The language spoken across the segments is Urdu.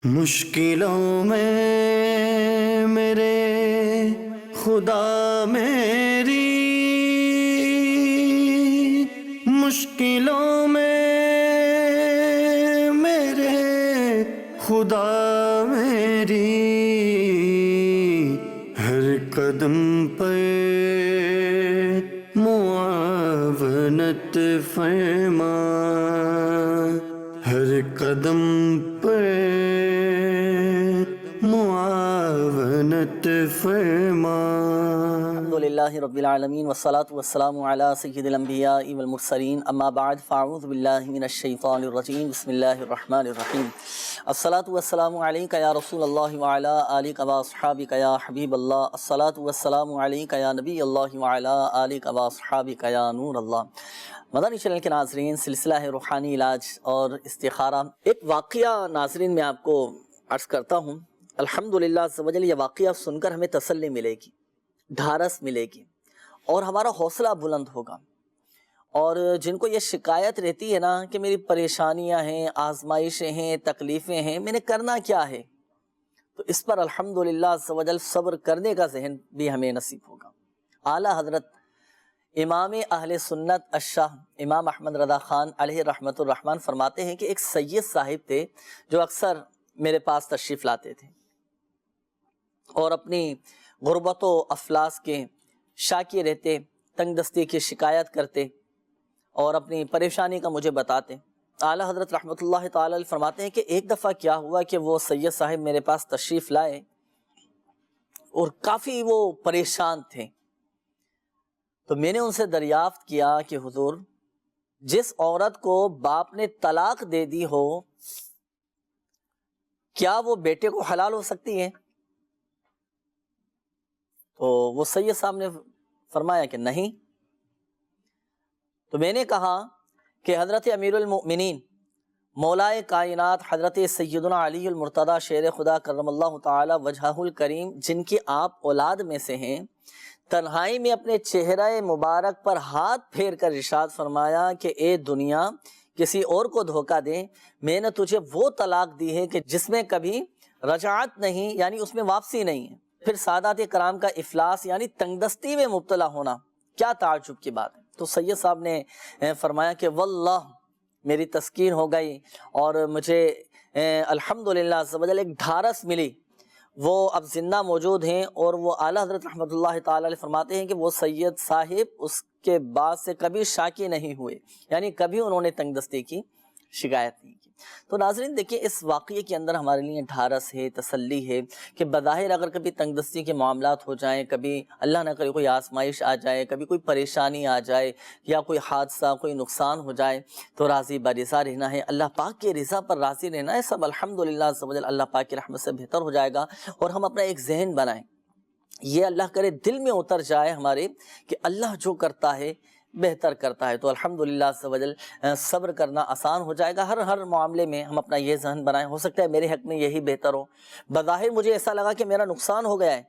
مشکلوں میں میرے خدا میری، مشکلوں میں میرے خدا میری، ہر قدم پر معاونت فرما، ہر قدم پر معاونت فرما۔ الحمدللہ رب العالمین والصلاة والسلام علی سید الانبیاء والمرسلین، اما بعد فاعوذ باللہ من الشیطان الرجیم، بسم اللہ الرحمن الرحیم۔ الصلاة والسلام علیک یا رسول اللہ وعلی آلک واصحابک یا حبیب اللہ، الصلاة والسلام علیک یا نبی اللہ وعلی آلک واصحابک یا نور اللہ۔ مدنی چینل کے ناظرین، سلسلہ ہے روحانی علاج اور استخارہ۔ ایک واقعہ ناظرین میں آپ کو عرض کرتا ہوں۔ الحمدللہ عز و جل یہ واقعہ سن کر ہمیں تسلی ملے گی، ڈھارس ملے گی اور ہمارا حوصلہ بلند ہوگا۔ اور جن کو یہ شکایت رہتی ہے نا کہ میری پریشانیاں ہیں، آزمائشیں ہیں، تکلیفیں ہیں، میں نے کرنا کیا ہے، تو اس پر الحمدللہ عز و جل صبر کرنے کا ذہن بھی ہمیں نصیب ہوگا۔ اعلیٰ حضرت امام اہل سنت الشاہ امام احمد رضا خان علیہ رحمت الرحمن فرماتے ہیں کہ ایک سید صاحب تھے جو اکثر میرے پاس تشریف لاتے تھے اور اپنی غربت و افلاس کے شاکی رہتے، تنگ دستی کی شکایت کرتے اور اپنی پریشانی کا مجھے بتاتے۔ اعلیٰ حضرت رحمۃ اللہ تعالی علیہ فرماتے ہیں کہ ایک دفعہ کیا ہوا کہ وہ سید صاحب میرے پاس تشریف لائے اور کافی وہ پریشان تھے، تو میں نے ان سے دریافت کیا کہ حضور، جس عورت کو باپ نے طلاق دے دی ہو، کیا وہ بیٹے کو حلال ہو سکتی ہے؟ تو وہ سید صاحب نے فرمایا کہ نہیں۔ تو میں نے کہا کہ حضرت امیر المؤمنین مولائے کائنات حضرت سیدنا علی المرتضی شیر خدا کرم اللہ تعالی وجہہ الکریم، جن کی آپ اولاد میں سے ہیں، تنہائی میں اپنے چہرہ مبارک پر ہاتھ پھیر کر ارشاد فرمایا کہ اے دنیا، کسی اور کو دھوکہ دے، میں نے تجھے وہ طلاق دی ہے کہ جس میں کبھی رجعت نہیں، یعنی اس میں واپسی نہیں ہے۔ پھر سادات کرام کا افلاس یعنی تنگ دستی میں مبتلا ہونا، کیا تعجب کی بات ہے۔ تو سید صاحب نے فرمایا کہ واللہ میری تسکین ہو گئی اور مجھے الحمدللہ عز و جل ایک ڈھارس ملی۔ وہ اب زندہ موجود ہیں اور وہ اعلیٰ حضرت رحمۃ اللہ تعالی علیہ فرماتے ہیں کہ وہ سید صاحب اس کے بعد سے کبھی شاکی نہیں ہوئے، یعنی کبھی انہوں نے تنگ دستی کی شکایت نہیں کی۔ تو ناظرین دیکھیں، اس واقعے کے اندر ہمارے لیے ڈھارس ہے، تسلی ہے کہ بظاہر اگر کبھی تنگ دستی کے معاملات ہو جائیں، کبھی اللہ نہ کرے کوئی آزمائش آ جائے، کبھی کوئی پریشانی آ جائے یا کوئی حادثہ، کوئی نقصان ہو جائے، تو راضی برضا رہنا ہے، اللہ پاک کی رضا پر راضی رہنا ہے، سب الحمدللہ عز و جل اللہ پاک کی رحمت سے بہتر ہو جائے گا۔ اور ہم اپنا ایک ذہن بنائیں، یہ اللہ کرے دل میں اتر جائے ہمارے کہ اللہ جو کرتا ہے بہتر کرتا ہے، تو الحمدللہ عز و جل صبر کرنا آسان ہو جائے گا۔ ہر معاملے میں ہم اپنا یہ ذہن بنائیں، ہو سکتا ہے میرے حق میں یہی بہتر ہو، بظاہر مجھے ایسا لگا کہ میرا نقصان ہو گیا ہے،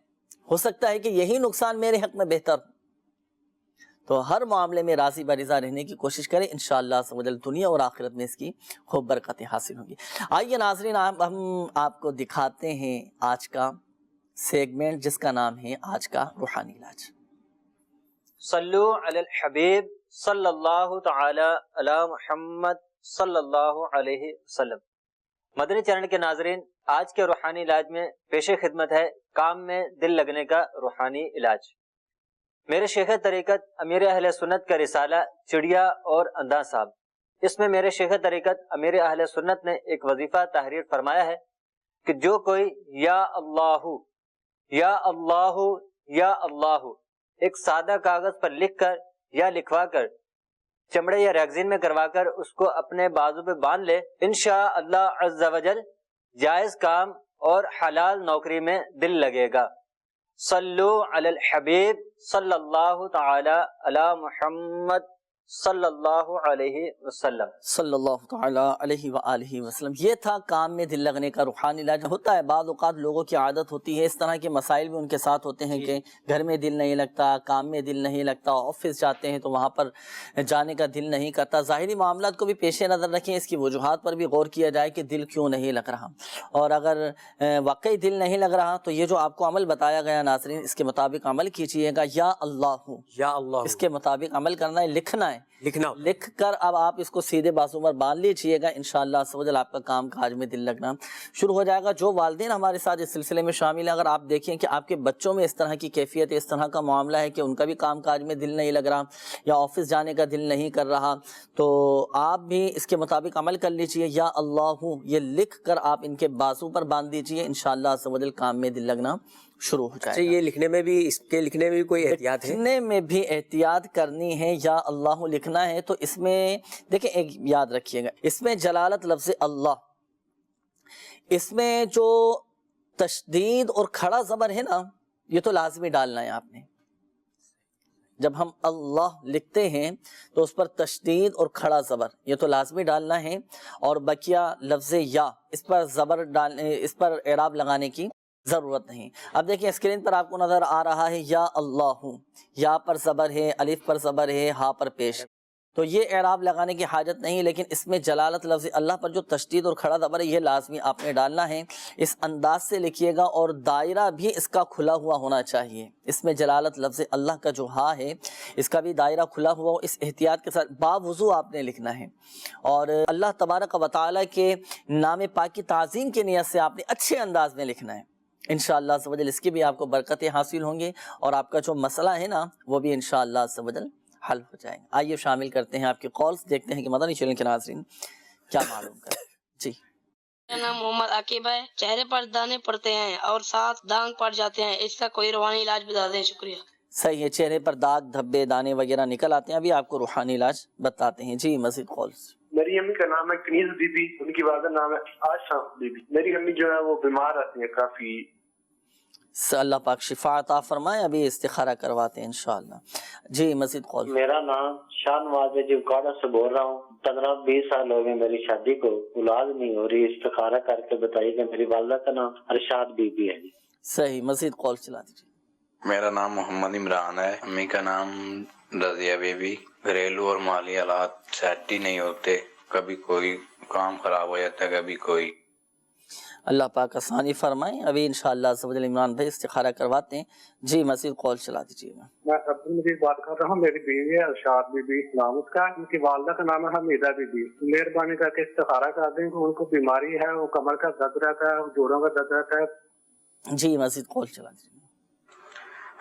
ہو سکتا ہے کہ یہی نقصان میرے حق میں بہتر ہو۔ تو ہر معاملے میں راضی برضا رہنے کی کوشش کریں، انشاءاللہ عز و جل دنیا اور آخرت میں اس کی خوب برکتیں حاصل ہوں گی۔ آئیے ناظرین، ہم آپ کو دکھاتے ہیں آج کا سیگمنٹ، جس کا نام ہے آج کا روحانی علاج۔ صلو علی الحبیب صلی اللہ تعالی علی محمد صلی اللہ علیہ وسلم۔ مدنی چینل کے ناظرین، آج کے روحانی علاج میں پیش خدمت ہے کام میں دل لگنے کا روحانی علاج۔ میرے شیخ طریقت امیر اہل سنت کا رسالہ چڑیا اور اندھا صاحب، اس میں میرے شیخ طریقت امیر اہل سنت نے ایک وظیفہ تحریر فرمایا ہے کہ جو کوئی یا اللہ یا اللہ یا اللہ ایک سادہ کاغذ پر لکھ کر یا لکھوا کر چمڑے یا ریگزین میں کروا کر اس کو اپنے بازو پہ باندھ لے، انشاءاللہ عز و جل جائز کام اور حلال نوکری میں دل لگے گا۔ صلو علی الحبیب صلی اللہ تعالی علی محمد صلی اللہ علیہ وسلم۔ صلی اللہ تعالیٰ علیہ وآلہ وسلم۔ یہ تھا کام میں دل لگنے کا روحانی علاج۔ ہوتا ہے بعض اوقات لوگوں کی عادت ہوتی ہے، اس طرح کے مسائل بھی ان کے ساتھ ہوتے ہیں کہ گھر میں دل نہیں لگتا، کام میں دل نہیں لگتا، آفس جاتے ہیں تو وہاں پر جانے کا دل نہیں کرتا۔ ظاہری معاملات کو بھی پیش نظر رکھیں، اس کی وجوہات پر بھی غور کیا جائے کہ دل کیوں نہیں لگ رہا، اور اگر واقعی دل نہیں لگ رہا تو یہ جو آپ کو عمل بتایا گیا ناظرین، اس کے مطابق عمل کیجیے گا۔ یا اللہ، یا اللہ، اس کے مطابق عمل کرنا ہے، لکھنا ہے، لکھ کر اب آپ اس کو سیدھے بازو پر باندھ لیجیے گا، انشاءاللہ عز و جل آپ کا کام کاج میں دل لگنا شروع ہو جائے گا۔ جو والدین ہمارے ساتھ اس سلسلے میں شامل ہیں، اگر آپ دیکھیں کہ آپ کے بچوں میں اس طرح کی کیفیت، اس طرح کا معاملہ ہے کہ ان کا بھی کام کاج میں دل نہیں لگ رہا یا آفس جانے کا دل نہیں کر رہا، تو آپ بھی اس کے مطابق عمل کر لیجیے۔ یا اللہ، یہ لکھ کر آپ ان کے بازو پر باندھ دیجیے، انشاءاللہ عز و جل کام میں دل لگنا شروع ہو جائے گا۔ یہ لکھنے میں بھی، اس کے لکھنے میں بھی کوئی احتیاط ہے؟ لکھنے میں بھی احتیاط کرنی ہے۔ یا اللہ لکھنا ہے تو اس میں دیکھیں، ایک یاد رکھیے گا، اس میں جلالت لفظ اللہ، اس میں جو تشدید اور کھڑا زبر ہے نا، یہ تو لازمی ڈالنا ہے آپ نے۔ جب ہم اللہ لکھتے ہیں تو اس پر تشدید اور کھڑا زبر یہ تو لازمی ڈالنا ہے، اور بقیہ لفظ یا اس پر زبر ڈالنے، اس پر اعراب لگانے کی ضرورت نہیں۔ اب دیکھیں اسکرین پر آپ کو نظر آ رہا ہے یا اللہ، یا پر زبر ہے، الف پر زبر ہے، ہا پر پیش، تو یہ اعراب لگانے کی حاجت نہیں، لیکن اس میں جلالت لفظ اللہ پر جو تشدید اور کھڑا زبر ہے یہ لازمی آپ نے ڈالنا ہے۔ اس انداز سے لکھیے گا، اور دائرہ بھی اس کا کھلا ہوا ہونا چاہیے۔ اس میں جلالت لفظ اللہ کا جو ہا ہے اس کا بھی دائرہ کھلا ہوا ہو، اس احتیاط کے ساتھ باوضو آپ نے لکھنا ہے، اور اللہ تبارک و تعالیٰ کے نام پاک کی تعظیم کی نیت سے آپ نے اچھے انداز میں لکھنا ہے۔ انشاءاللہ عز و جل اس کی بھی آپ کو برکتیں حاصل ہوں گی، اور آپ کا جو مسئلہ ہے نا وہ بھی انشاءاللہ عز و جل حل ہو جائیں گے۔ آئیے شامل کرتے ہیں آپ کی کالز، دیکھتے ہیں کہ مدنی چینل کے ناظرین کیا معلوم کریں۔ جی، میرا نام محمد عاقب ہے۔ چہرے پر دانے پڑتے ہیں اور ساتھ دانگ پڑ جاتے ہیں، اس کا کوئی روحانی علاج بتا دیں، شکریہ۔ صحیح ہے، چہرے پر داغ، دھبے، دانے وغیرہ نکل آتے ہیں، ابھی آپ کو روحانی علاج بتاتے ہیں۔ جی، مزید کالز۔ میری امی کا نام ہے کنیز بی بی، ان کی والدہ نام ہے عائشہ بی بی۔ میری امی جو ہے وہ بیمار رہتی ہیں کافی۔ اللہ پاک شفا عطا فرمائے، ابھی استخارہ کرواتے ہیں انشاءاللہ۔ جی، مزید کال۔ میرا نام شاہ نواز ہے، جوکاڑا سے بول رہا ہوں۔ 15-20 سال ہو گئے میری شادی کو، اولاد نہیں ہو رہی، استخارہ کر کے بتائیے کہ میری والدہ کا نام ارشاد بی بی ہے۔ صحیح، مزید کال چلا دیجیے۔ میرا نام محمد عمران ہے، امی کا نام رضیہ بی بی۔ گھریلو اور مالی حالات سیٹ ہی نہیں ہوتے، کبھی کوئی کام خراب ہو جاتا ہے، کبھی کوئی۔ اللہ پاک آسانی فرمائیں، ابھی انشاءاللہ عز و جل عمران بھائی استخارہ کرواتے ہیں۔ جی، مزید کال چلا دیجیے گا۔ میں عبد المجید بات کر رہا ہوں، میری بیوی ہے ارشاد بی بی نام اس کا، ان کی والدہ کا نام ہے حمیدہ بی بی۔ مہربانی کر کے استخارہ کر دیں کہ ان کو بیماری ہے، وہ کمر کا درد رہتا ہے، جوڑوں کا درد رہتا ہے۔ جی، مزید کال چلا دیجیے۔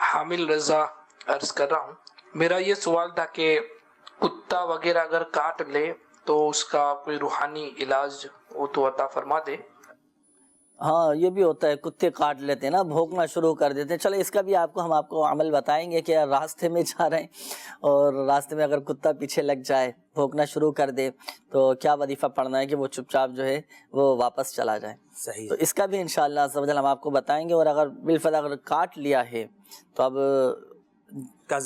حامل رضا عرض کر رہا ہوں، میرا یہ سوال تھا کہ کتا وغیرہ اگر کاٹ لے تو اس کا کوئی روحانی علاج وہ تو عطا فرما دے۔ ہاں، یہ بھی ہوتا ہے، کتے کاٹ لیتے ہیں نا، بھونکنا شروع کر دیتے ہیں۔ چلے اس کا بھی ہم آپ کو عمل بتائیں گے کہ راستے میں جا رہے ہیں اور راستے میں اگر کتا پیچھے لگ جائے، بھونکنا شروع کر دے، تو کیا وظیفہ پڑھنا ہے کہ وہ چپ چاپ جو ہے وہ واپس چلا جائے۔ صحیح، تو اس کا بھی انشاءاللہ عز و جل ہم آپ کو بتائیں گے، اور اگر بالفعل اگر کاٹ لیا ہے تو اب اس کا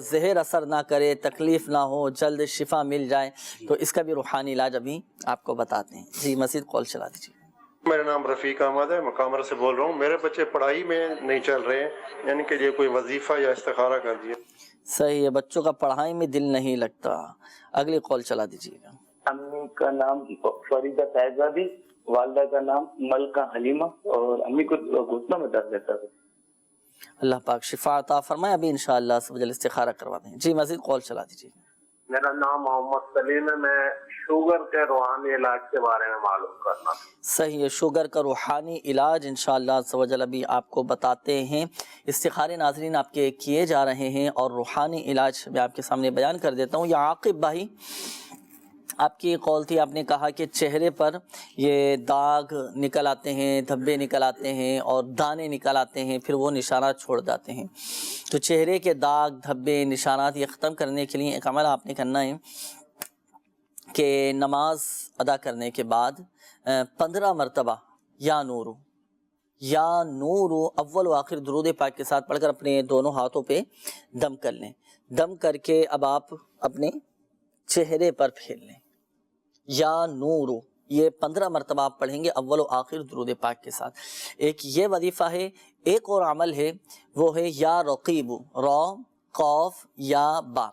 زہر اثر نہ کرے، تکلیف نہ ہو، جلد شفا مل جائے، تو اس کا بھی روحانی علاج ابھی آپ کو بتاتے ہیں۔ جی، مزید کال چلا دیجیے۔ میرا نام رفیق احمد ہے، مقامر سے بول رہا ہوں۔ میرے بچے پڑھائی میں نہیں چل رہے ہیں، یعنی کہ یہ کوئی وظیفہ یا استخارہ کر دیا۔ صحیح ہے، بچوں کا پڑھائی میں دل نہیں لگتا۔ اگلی کال چلا دیجیے گا۔ امی کا نام فریدہ طیبہ، والدہ کا نام ملکہ حلیمہ، اور امی کو گھٹنوں میں درد رہتا تھا۔ اللہ پاک شفا عطا فرمائے، ابھی انشاءاللہ عز و جل استخارہ کروا دیں۔ جی، مزید کال چلا دیجیے۔ میرا نام محمد سلیم ہے، میں شوگر کے روحانی علاج کے بارے میں معلوم کرنا۔ صحیح ہے، شوگر کا روحانی علاج انشاءاللہ عز و جل ابھی آپ کو بتاتے ہیں۔ استخارے ناظرین آپ کے کیے جا رہے ہیں، اور روحانی علاج میں آپ کے سامنے بیان کر دیتا ہوں۔ یا عاقب بھائی، آپ کی کال تھی، آپ نے کہا کہ چہرے پر یہ داغ نکل آتے ہیں، دھبے نکل آتے ہیں اور دانے نکل آتے ہیں، پھر وہ نشانات چھوڑ جاتے ہیں۔ تو چہرے کے داغ، دھبے، نشانات یہ ختم کرنے کے لیے ایک عمل آپ نے کرنا ہے کہ نماز ادا کرنے کے بعد 15 مرتبہ یا نور اول و آخر درود پاک کے ساتھ پڑھ کر اپنے دونوں ہاتھوں پہ دم کر لیں۔ دم کر کے اب آپ اپنے چہرے پر پھیر لیں. یا نورو یہ 15 مرتبہ آپ پڑھیں گے اول و آخر درود پاک کے ساتھ. ایک یہ وظیفہ ہے. ایک اور عمل ہے وہ ہے یا رقیب، را قاف یا با،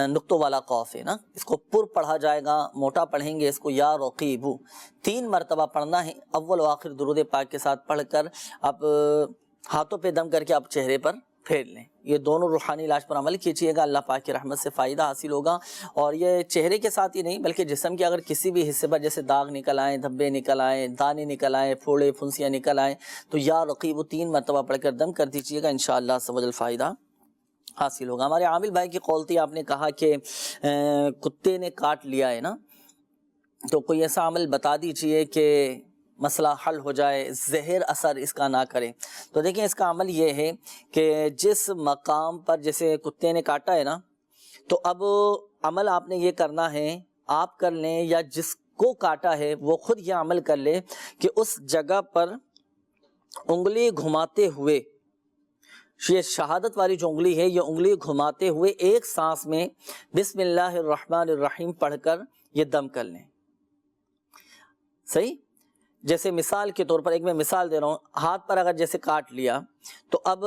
نقطوں والا قاف ہے نا، اس کو پر پڑھا جائے گا، موٹا پڑھیں گے اس کو، یا رقیب 3 مرتبہ پڑھنا ہے اول و آخر درود پاک کے ساتھ پڑھ کر اب ہاتھوں پہ دم کر کے آپ چہرے پر پھیر لیں. یہ دونوں روحانی علاج پر عمل کیجیے گا، اللہ پاک کی رحمت سے فائدہ حاصل ہوگا. اور یہ چہرے کے ساتھ ہی نہیں بلکہ جسم کے اگر کسی بھی حصے پر جیسے داغ نکل آئیں، دھبے نکل آئیں، دانے نکل آئیں، پھوڑے پھنسیاں نکل آئیں، تو یا رقیب 3 مرتبہ پڑھ کر دم کر دیجیے گا، انشاءاللہ عز و جل فائدہ حاصل ہوگا. ہمارے عامل بھائی کی قول تھی، آپ نے کہا کہ کتے نے کاٹ لیا ہے نا، تو کوئی ایسا عمل بتا دیجئے کہ مسئلہ حل ہو جائے، زہر اثر اس کا نہ کرے. تو دیکھیں اس کا عمل یہ ہے کہ جس مقام پر جیسے کتے نے کاٹا ہے نا، تو اب عمل آپ نے یہ کرنا ہے، آپ کر لیں یا جس کو کاٹا ہے وہ خود یہ عمل کر لے کہ اس جگہ پر انگلی گھماتے ہوئے، یہ شہادت والی جو انگلی ہے یہ انگلی گھماتے ہوئے ایک سانس میں بسم اللہ الرحمن الرحیم پڑھ کر یہ دم کر لیں. صحیح؟ جیسے مثال کے طور پر ایک میں مثال دے رہا ہوں، ہاتھ پر اگر جیسے کاٹ لیا تو اب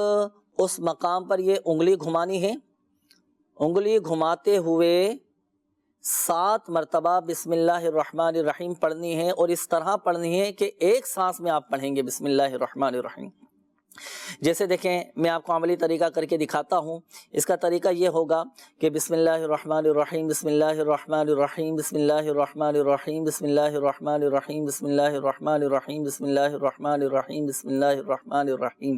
اس مقام پر یہ انگلی گھمانی ہے، انگلی گھماتے ہوئے 7 مرتبہ بسم اللہ الرحمن الرحیم پڑھنی ہے، اور اس طرح پڑھنی ہے کہ ایک سانس میں آپ پڑھیں گے بسم اللہ الرحمن الرحیم. جیسے دیکھیں میں آپ کو عملی طریقہ کر کے دکھاتا ہوں. اس کا طریقہ یہ ہوگا کہ بسم اللہ الرحمن الرحیم، بسم اللہ الرحمن الرحیم، بسم اللہ الرحمن الرحیم، بسم اللہ الرحمن الرحیم، بسم اللہ الرحمن الرحیم، بسم اللہ الرحمن الرحیم، بسم اللہ الرحمن الرحیم.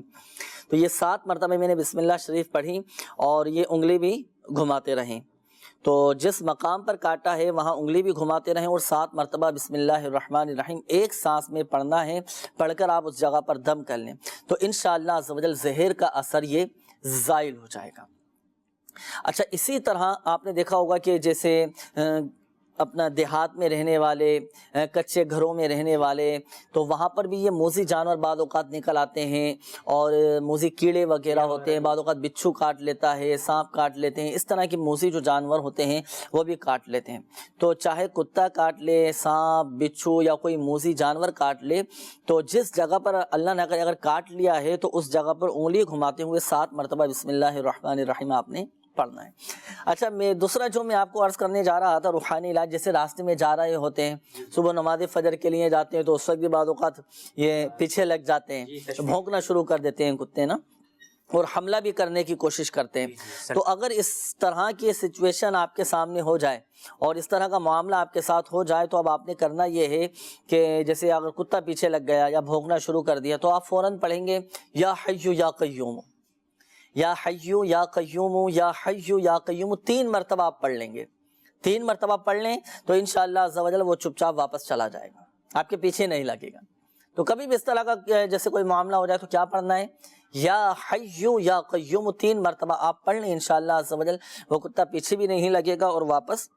تو یہ 7 مرتبہ میں نے بسم اللہ شریف پڑھی اور یہ انگلی بھی گھماتے رہیں. تو جس مقام پر کاٹا ہے وہاں انگلی بھی گھماتے رہیں اور 7 مرتبہ بسم اللہ الرحمن الرحیم ایک سانس میں پڑھنا ہے، پڑھ کر آپ اس جگہ پر دم کر لیں تو انشاءاللہ عز و جل زہر کا اثر یہ زائل ہو جائے گا. اچھا اسی طرح آپ نے دیکھا ہوگا کہ جیسے اپنا دیہات میں رہنے والے، کچے گھروں میں رہنے والے، تو وہاں پر بھی یہ موذی جانور بعض اوقات نکل آتے ہیں اور موذی کیڑے وغیرہ ہوتے ہیں، بعض اوقات بچھو کاٹ لیتا ہے، سانپ کاٹ لیتے ہیں، اس طرح کی موذی جو جانور ہوتے ہیں وہ بھی کاٹ لیتے ہیں. تو چاہے کتا کاٹ لے، سانپ، بچھو یا کوئی موذی جانور کاٹ لے، تو جس جگہ پر اللہ نہ کرے اگر کاٹ لیا ہے تو اس جگہ پر انگلی گھماتے ہوئے 7 مرتبہ بسم اللہ الرحمن الرحیم آپ نے پڑھنا ہے. اچھا دوسرا جو میں آپ کو عرض کرنے جا رہا تھا روحانی علاج، جیسے راستے میں جا رہے ہوتے ہیں، صبح نماز فجر کے لیے جاتے ہیں تو اس وقت بھی بعض اوقات یہ پیچھے لگ جاتے ہیں، بھونکنا شروع کر دیتے ہیں کتے نا، اور حملہ بھی کرنے کی کوشش کرتے ہیں. تو اگر اس طرح کی سچویشن آپ کے سامنے ہو جائے اور اس طرح کا معاملہ آپ کے ساتھ ہو جائے تو اب آپ نے کرنا یہ ہے کہ جیسے اگر کتا پیچھے لگ گیا یا بھونکنا شروع کر دیا تو آپ فوراً پڑھیں گے یا حیو یا قیوم، یا حیو یا قیوم، یا حیو یا قیوم 3 مرتبہ آپ پڑھ لیں گے. 3 مرتبہ پڑھ لیں تو انشاءاللہ عز و جل وہ چپ چاپ واپس چلا جائے گا، آپ کے پیچھے نہیں لگے گا. تو کبھی بھی اس طرح کا جیسے کوئی معاملہ ہو جائے تو کیا پڑھنا ہے؟ یا حیو یا قیوم 3 مرتبہ آپ پڑھ لیں، انشاءاللہ عز و جل وہ کتا پیچھے بھی نہیں لگے گا اور واپس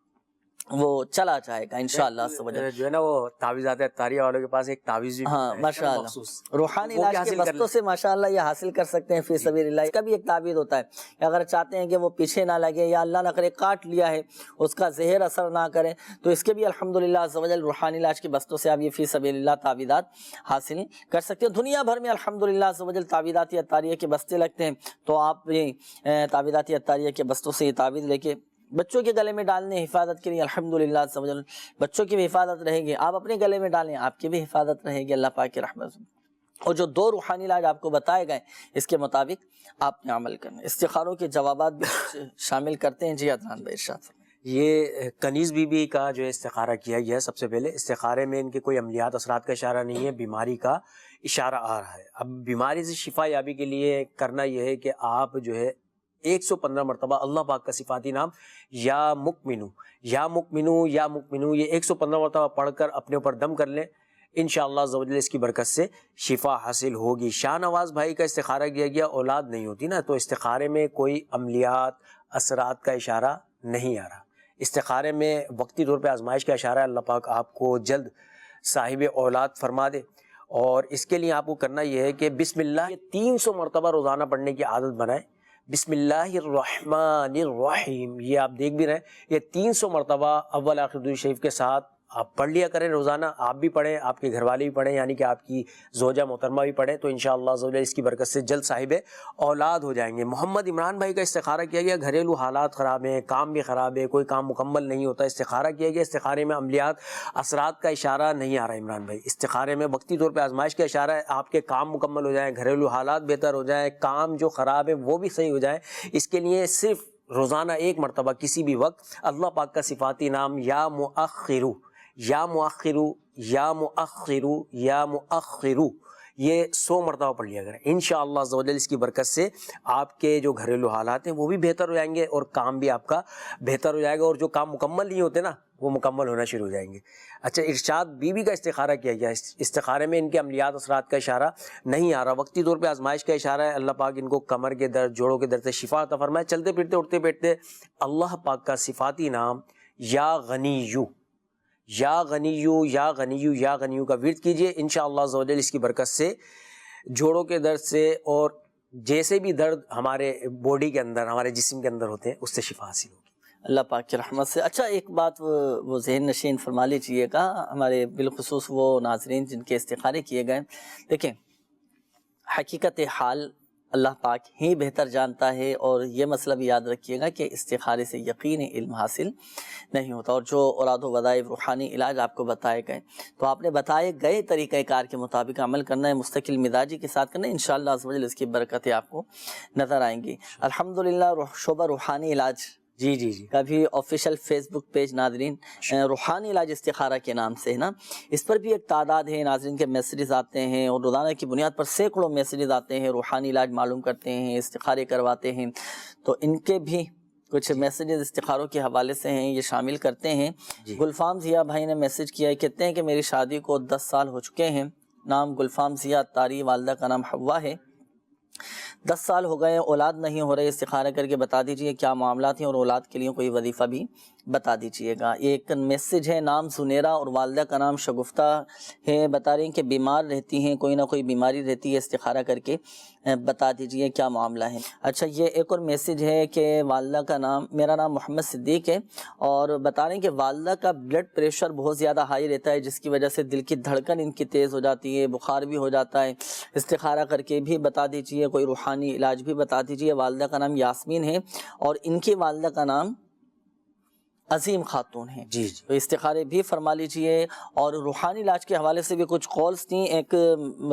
وہ چلا جائے گا انشاءاللہ عز و جل. جو ہے نا وہ تعویذات اتاریہ والوں کے پاس ایک تعویذ بھی ہاں ماشاءاللہ روحانی علاج کے بستوں سے ماشاءاللہ یہ حاصل کر سکتے ہیں فی سبیل اللہ. اس کا بھی ایک تعویذ ہوتا ہے کہ اگر چاہتے ہیں کہ وہ پیچھے نہ لگے یا اللہ نہ کرے کاٹ لیا ہے اس کا زہر اثر نہ کرے تو اس کے بھی الحمدللہ عز و جل روحانی علاج کے بستوں سے آپ یہ فی سبیل اللہ تعویذات حاصل کر سکتے ہیں. دنیا بھر میں الحمدللہ عز و جل تعویذات اتاریہ کے بستے لگتے ہیں، تو آپ بھی تعویذات اتاریہ کے بستوں سے یہ تعویذ لے کے بچوں کے گلے میں ڈالنے حفاظت کے لیے الحمدللہ عز و جل بچوں کی بھی حفاظت رہے گی، آپ اپنے گلے میں ڈالیں آپ کی بھی حفاظت رہے گی اللہ پاک کی رحمت سے. اور جو 2 روحانی علاج آپ کو بتائے گئے اس کے مطابق آپ نے عمل کرنا. استخاروں کے جوابات بھی شامل کرتے ہیں. جی عدنان بھائی ارشاد فرمائیں. یہ کنیز بی بی کا جو استخارہ کیا گیا، سب سے پہلے استخارے میں ان کے کوئی عملیات اثرات کا اشارہ نہیں ہے، بیماری کا اشارہ آ رہا ہے. اب بیماری سے شفا یابی کے لیے کرنا یہ ہے کہ آپ جو ہے 115 مرتبہ اللہ پاک کا صفاتی نام یا مکمنو یا مکمنو یا مکمنو یہ 115 مرتبہ پڑھ کر اپنے اوپر دم کر لیں، انشاءاللہ عز و جل اس کی برکت سے شفا حاصل ہوگی. شاہ نواز بھائی کا استخارہ کیا گیا، اولاد نہیں ہوتی نا، تو استخارے میں کوئی عملیات اثرات کا اشارہ نہیں آ رہا. استخارے میں وقتی طور پہ آزمائش کا اشارہ ہے. اللہ پاک آپ کو جلد صاحب اولاد فرما دے. اور اس کے لیے آپ کو کرنا یہ ہے کہ بسم اللہ 300 مرتبہ روزانہ پڑھنے کی عادت بنائیں. بسم اللہ الرحمن الرحیم، یہ آپ دیکھ بھی رہے ہیں، یہ 300 مرتبہ اول آخر درود شریف کے ساتھ آپ پڑھ لیا کریں روزانہ، آپ بھی پڑھیں، آپ کے گھر والے بھی پڑھیں، یعنی کہ آپ کی زوجہ محترمہ بھی پڑھیں، تو انشاءاللہ عز و جل اس کی برکت سے جلد صاحب اولاد ہو جائیں گے۔ محمد عمران بھائی کا استخارہ کیا گیا، گھریلو حالات خراب ہیں، کام بھی خراب ہے، کوئی کام مکمل نہیں ہوتا، استخارہ کیا گیا، استخارے میں عملیات اثرات کا اشارہ نہیں آ رہا عمران بھائی، استخارے میں وقتی طور پہ آزمائش کا اشارہ ہے، آپ کے کام مکمل ہو جائیں، گھریلو حالات بہتر ہو جائیں، کام جو خراب ہے وہ بھی صحیح ہو جائیں۔ اس کے لیے صرف روزانہ ایک مرتبہ کسی بھی وقت اللہ پاک کا صفاتی نام یا مؤخرو، یا مؤخرو، یا مؤخرو، یا مؤخرو، یہ 100 مرتبہ پڑھ لیا کریں، انشاءاللہ عز و جل اس کی برکت سے آپ کے جو گھریلو حالات ہیں وہ بھی بہتر ہو جائیں گے اور کام بھی آپ کا بہتر ہو جائے گا، اور جو کام مکمل نہیں ہوتے نا وہ مکمل ہونا شروع ہو جائیں گے۔ اچھا، ارشاد بی بی کا استخارہ کیا گیا، استخارے میں ان کے عملیات اثرات کا اشارہ نہیں آ رہا، وقتی طور پہ آزمائش کا اشارہ ہے، اللہ پاک ان کو کمر کے درد، جوڑوں کے درد سے شفا عطا فرمائے، چلتے پھرتے اٹھتے بیٹھتے اللہ پاک کا صفاتی نام یا غنیو، یا غنیو، یا غنیو، یا غنیو کا ورد کیجئے، انشاءاللہ عز و جل اس کی برکت سے جوڑوں کے درد سے اور جیسے بھی درد ہمارے باڈی کے اندر، ہمارے جسم کے اندر ہوتے ہیں، اس سے شفا حاصل ہوگی اللہ پاک کی رحمت سے۔ اچھا، ایک بات وہ ذہن نشین فرما لیجیے گا ہمارے بالخصوص وہ ناظرین جن کے استخارے کیے گئے، دیکھیں حقیقت حال اللہ پاک ہی بہتر جانتا ہے، اور یہ مسئلہ بھی یاد رکھیے گا کہ استخارے سے یقینی علم حاصل نہیں ہوتا، اور جو اوراد و وظائف روحانی علاج آپ کو بتائے گئے تو آپ نے بتائے گئے طریقہ کار کے مطابق عمل کرنا ہے، مستقل مزاجی کے ساتھ کرنا ہے، انشاءاللہ عز و جل اس کی برکتیں آپ کو نظر آئیں گی۔ الحمدللہ شعبہ روحانی علاج جی کا بھی آفیشیل فیس بک پیج ناظرین روحانی علاج استخارہ کے نام سے ہے نا، اس پر بھی ایک تعداد ہے ناظرین کے میسیجز آتے ہیں، اور روزانہ کی بنیاد پر سینکڑوں میسیجز آتے ہیں، روحانی علاج معلوم کرتے ہیں، استخارے کرواتے ہیں، تو ان کے بھی کچھ میسیجز استخاروں کے حوالے سے ہیں، یہ شامل کرتے ہیں۔ گلفام ضیاء بھائی نے میسیج کیا ہے، کہتے ہیں کہ میری شادی کو 10 سال ہو چکے ہیں، نام گلفام ضیاء تاری، والدہ کا نام حوا ہے، 10 سال ہو گئے، اولاد نہیں ہو رہے، استخارہ کر کے بتا دیجئے کیا معاملات ہیں، اور اولاد کے لیے کوئی وظیفہ بھی بتا دیجئے گا۔ ایک میسیج ہے، نام سنیرا اور والدہ کا نام شگفتہ ہے، بتا رہی ہیں کہ بیمار رہتی ہیں، کوئی نہ کوئی بیماری رہتی ہے، استخارہ کر کے بتا دیجئے کیا معاملہ ہے۔ اچھا، یہ ایک اور میسیج ہے کہ والدہ کا نام، میرا نام محمد صدیق ہے، اور بتا رہے ہیں کہ والدہ کا بلڈ پریشر بہت زیادہ ہائی رہتا ہے، جس کی وجہ سے دل کی دھڑکن ان کی تیز ہو جاتی ہے، بخار بھی ہو جاتا ہے، استخارہ کر کے بھی بتا دیجئے، کوئی روحانی علاج بھی بتا دیجئے۔ والدہ کا نام یاسمین ہے، اور ان کی والدہ کا نام عظیم خاتون ہے، تو استخارے بھی فرما لیجئے۔ اور روحانی علاج کے حوالے سے بھی کچھ قولز تھیں، ایک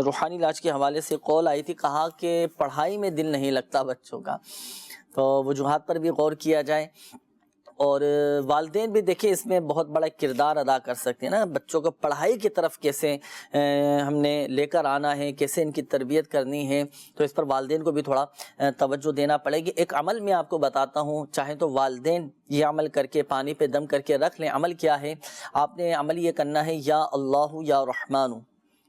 روحانی علاج کے حوالے سے قول آئی تھی، کہا کہ پڑھائی میں دل نہیں لگتا بچوں کا، تو وجوہات پر بھی غور کیا جائے، اور والدین بھی دیکھیں اس میں بہت بڑا کردار ادا کر سکتے ہیں نا، بچوں کو پڑھائی کی طرف کیسے ہم نے لے کر آنا ہے، کیسے ان کی تربیت کرنی ہے، تو اس پر والدین کو بھی تھوڑا توجہ دینا پڑے گی۔ ایک عمل میں آپ کو بتاتا ہوں، چاہے تو والدین یہ عمل کر کے پانی پہ دم کر کے رکھ لیں۔ عمل کیا ہے؟ آپ نے عمل یہ کرنا ہے، یا اللہ یا رحمان،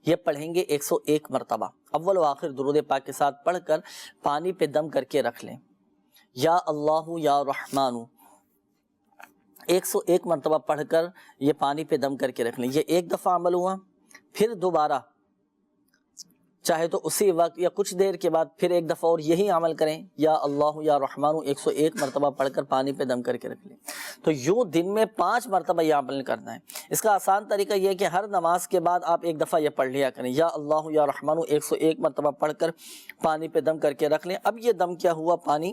یہ پڑھیں گے 101 مرتبہ، اول و آخر درود پاک کے ساتھ پڑھ کر پانی پہ دم کر کے رکھ لیں، یا اللہ یا رحمان 101 مرتبہ پڑھ کر یہ پانی پہ دم کر کے رکھ لیں۔ یہ ایک دفعہ عمل ہوا، پھر دوبارہ چاہے تو اسی وقت یا کچھ دیر کے بعد پھر ایک دفعہ اور یہی عمل کریں، یا اللہ یا رحمان 101 مرتبہ پڑھ کر پانی پہ دم کر کے رکھ لیں۔ تو یوں دن میں 5 مرتبہ یہ عمل کرنا ہے۔ اس کا آسان طریقہ یہ ہے کہ ہر نماز کے بعد آپ ایک دفعہ یہ پڑھ لیا کریں، یا اللہ یا رحمان 101 مرتبہ پڑھ کر پانی پہ دم کر کے رکھ لیں۔ اب یہ دم کیا ہوا پانی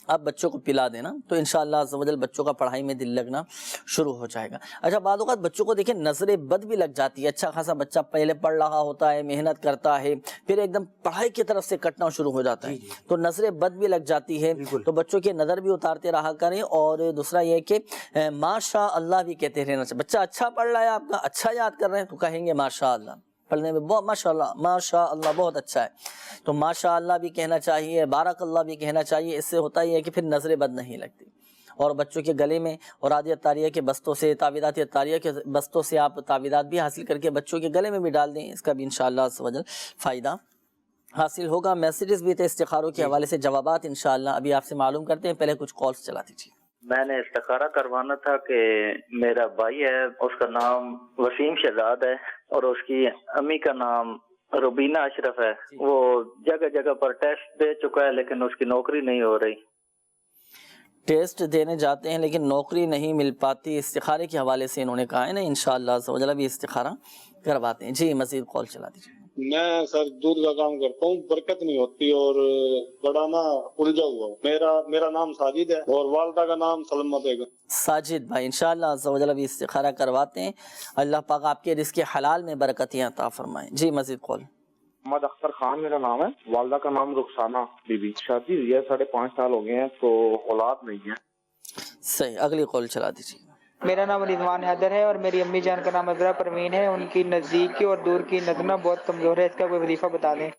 آپ بچوں کو پلا دینا، تو انشاءاللہ عز و جل بچوں کا پڑھائی میں دل لگنا شروع ہو جائے گا۔ اچھا، بعض اوقات بچوں کو دیکھیں نظر بد بھی لگ جاتی ہے، اچھا خاصا بچہ پہلے پڑھ رہا ہوتا ہے، محنت کرتا ہے، پھر ایک دم پڑھائی کی طرف سے کٹنا شروع ہو جاتا ہے، تو نظر بد بھی لگ جاتی ہے، تو بچوں کی نظر بھی اتارتے رہا کریں۔ اور دوسرا یہ کہ ماشاء اللہ بھی کہتے رہنا چاہیے، بچہ اچھا پڑھ رہا ہے، آپ کا اچھا یاد کر رہے ہیں تو کہیں گے ماشاء اللہ، پڑھنے میں بہت ماشاء اللہ بہت اچھا ہے، تو ماشاء اللہ بھی کہنا چاہیے، بارک اللہ بھی کہنا چاہیے۔ اس سے ہوتا یہ ہے کہ پھر نظر بد نہیں لگتی، اور بچوں کے گلے میں اورادیت تاریہ کے بستوں سے، تعویذات تاریہ کے بستوں سے آپ تعویذات بھی حاصل کر کے بچوں کے گلے میں بھی ڈال دیں، اس کا بھی انشاءاللہ عز و جل فائدہ حاصل ہوگا۔ میسیجز بھی تھے استخاروں کے حوالے سے، جوابات انشاءاللہ ابھی آپ سے معلوم کرتے ہیں، پہلے کچھ کالز چلا دیجیے۔ میں نے استخارہ کروانا تھا کہ میرا بھائی ہے، اس کا نام وسیم شہزاد ہے، اور اس کی امی کا نام روبینہ اشرف ہے، وہ جگہ جگہ پر ٹیسٹ دے چکا ہے لیکن اس کی نوکری نہیں ہو رہی۔ ٹیسٹ دینے جاتے ہیں لیکن نوکری نہیں مل پاتی، استخارے کے حوالے سے انہوں نے کہا ہے نا، انشاءاللہ عز و جل بھی استخارہ کرواتے ہیں۔ جی مزید کال چلا دیجیے۔ میں سر دودھ کا کام کرتا ہوں، برکت نہیں ہوتی اور بڑا نا الجھا ہوا ہوں۔ میرا نام ساجد ہے اور والدہ کا نام سلمہ بیگم۔ ساجد بھائی انشاءاللہ عز و جل بھی استخارہ کرواتے ہیں، اللہ پاک آپ کے رزق حلال میں برکتیں عطا فرمائیں۔ جی مزید کال۔ محمد اختر خان میرا نام ہے، والدہ کا نام رخسانہ بی بی، شادی ہوئی ہے 5.5 سال ہو گئے ہیں تو اولاد نہیں ہے۔ صحیح، اگلی کال چلا دیجیے۔ میرا نام رضوان حیدر ہے اور میری امی جان کا نام عذرا پروین ہے، ان کی نزدیکی اور دور کی نظر بہت کمزور ہے، اس کا کوئی وظیفہ بتا دیں۔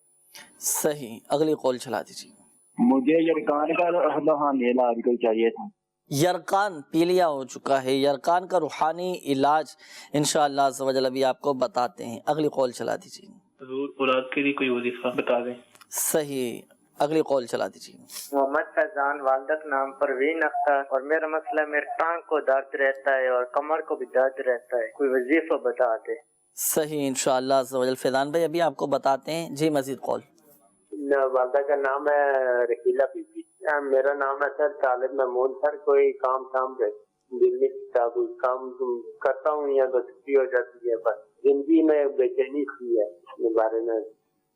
صحیح، اگلی کال چلا دیجیے۔ مجھے یرکان کا روحانی علاج کوئی چاہیے تھا۔ یرکان پیلیا ہو چکا ہے، یرکان کا روحانی علاج انشاءاللہ عز و جل بھی آپ کو بتاتے ہیں۔ اگلی کال چلا دیجیے۔ حضور اولاد کے لیے کوئی وظیفہ بتا دیں۔ صحیح، اگلی کال چلا دیجیے۔ محمد فیضان، والدہ کا نام پروین اختر، اور میرا مسئلہ میرے ٹانگ کو درد رہتا ہے اور کمر کو بھی درد رہتا ہے، کوئی وظیفہ بتا دیں۔ صحیح انشاءاللہ عز و جل۔ فیضان بھائی ابھی آپ کو بتاتے ہیں۔ جی مزید کال۔ والدہ کا نام ہے رحیلہ بی بی، میرا نام ہے سر طالب محمود۔ سر کوئی کام دلی کا کوئی کام کرتا ہوں یا تو چھٹی ہو جاتی ہے، بس زندگی میں بے چینی سی ہے اس بارے میں۔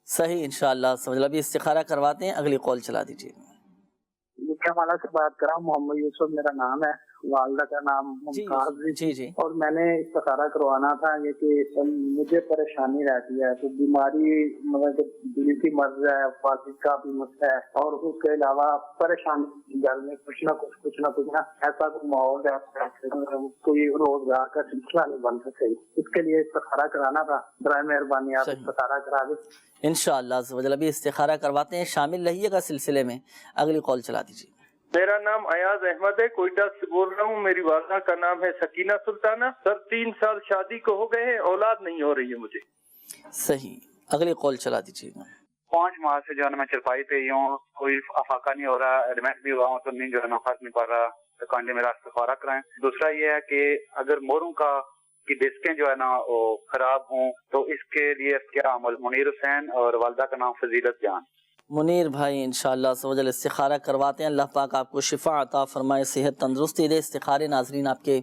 صحیح انشاءاللہ عز و جل ابھی استخارہ کرواتے ہیں۔ اگلی کال چلا دیجیے۔ والا سے بات کر رہا ہوں، محمد یوسف میرا نام ہے، والدہ کا نام ممتاز۔ جی اور میں نے استخارہ کروانا تھا یہ کہ مجھے پریشانی رہتی ہے، تو بیماری مطلب دل کی مرض ہے، فاسد کا بھی مسئلہ ہے، اور اس کے علاوہ پریشانی گھر میں کچھ نہ کچھ ایسا کوئی ماحول ہے، کوئی روزگار کا سلسلہ نہیں بن سکے، اس کے لیے استخارہ کرانا تھا، برائے مہربانی آپ استخارہ کرا دیں۔ انشاءاللہ عز و جل ابھی استخارہ کرواتے ہیں، شامل رہیے گا سلسلے میں۔ اگلی کال چلا دیجیے۔ میرا نام ایاز احمد ہے، کوئٹہ سے بول رہا ہوں، میری والدہ کا نام ہے سکینہ سلطانہ۔ سر 3 سال شادی کو ہو گئے ہیں، اولاد نہیں ہو رہی ہے مجھے۔ صحیح، اگلی کال چلا دیجیے۔ 5 ماہ سے جو ہے نا میں چرپائی پہ ہی ہوں، کوئی افاقہ نہیں ہو رہا، ایڈمٹ بھی ہوا ہوں تو نہیں جو ہے نا فرق نہیں پڑ رہا، تو کانڈے میرا استخارہ کرائیں۔ دوسرا یہ ہے کہ اگر موروں کی ڈسکیں جو ہے نا وہ خراب ہوں تو اس کے لیے کیا عمل؟ منیر حسین اور والدہ کا نام فضیلت جان۔ منیر بھائی انشاءاللہ عز و جل استخارہ کرواتے ہیں، اللہ پاک آپ کو شفا عطا فرمائے، صحت تندرستی دے۔ استخارے ناظرین آپ کے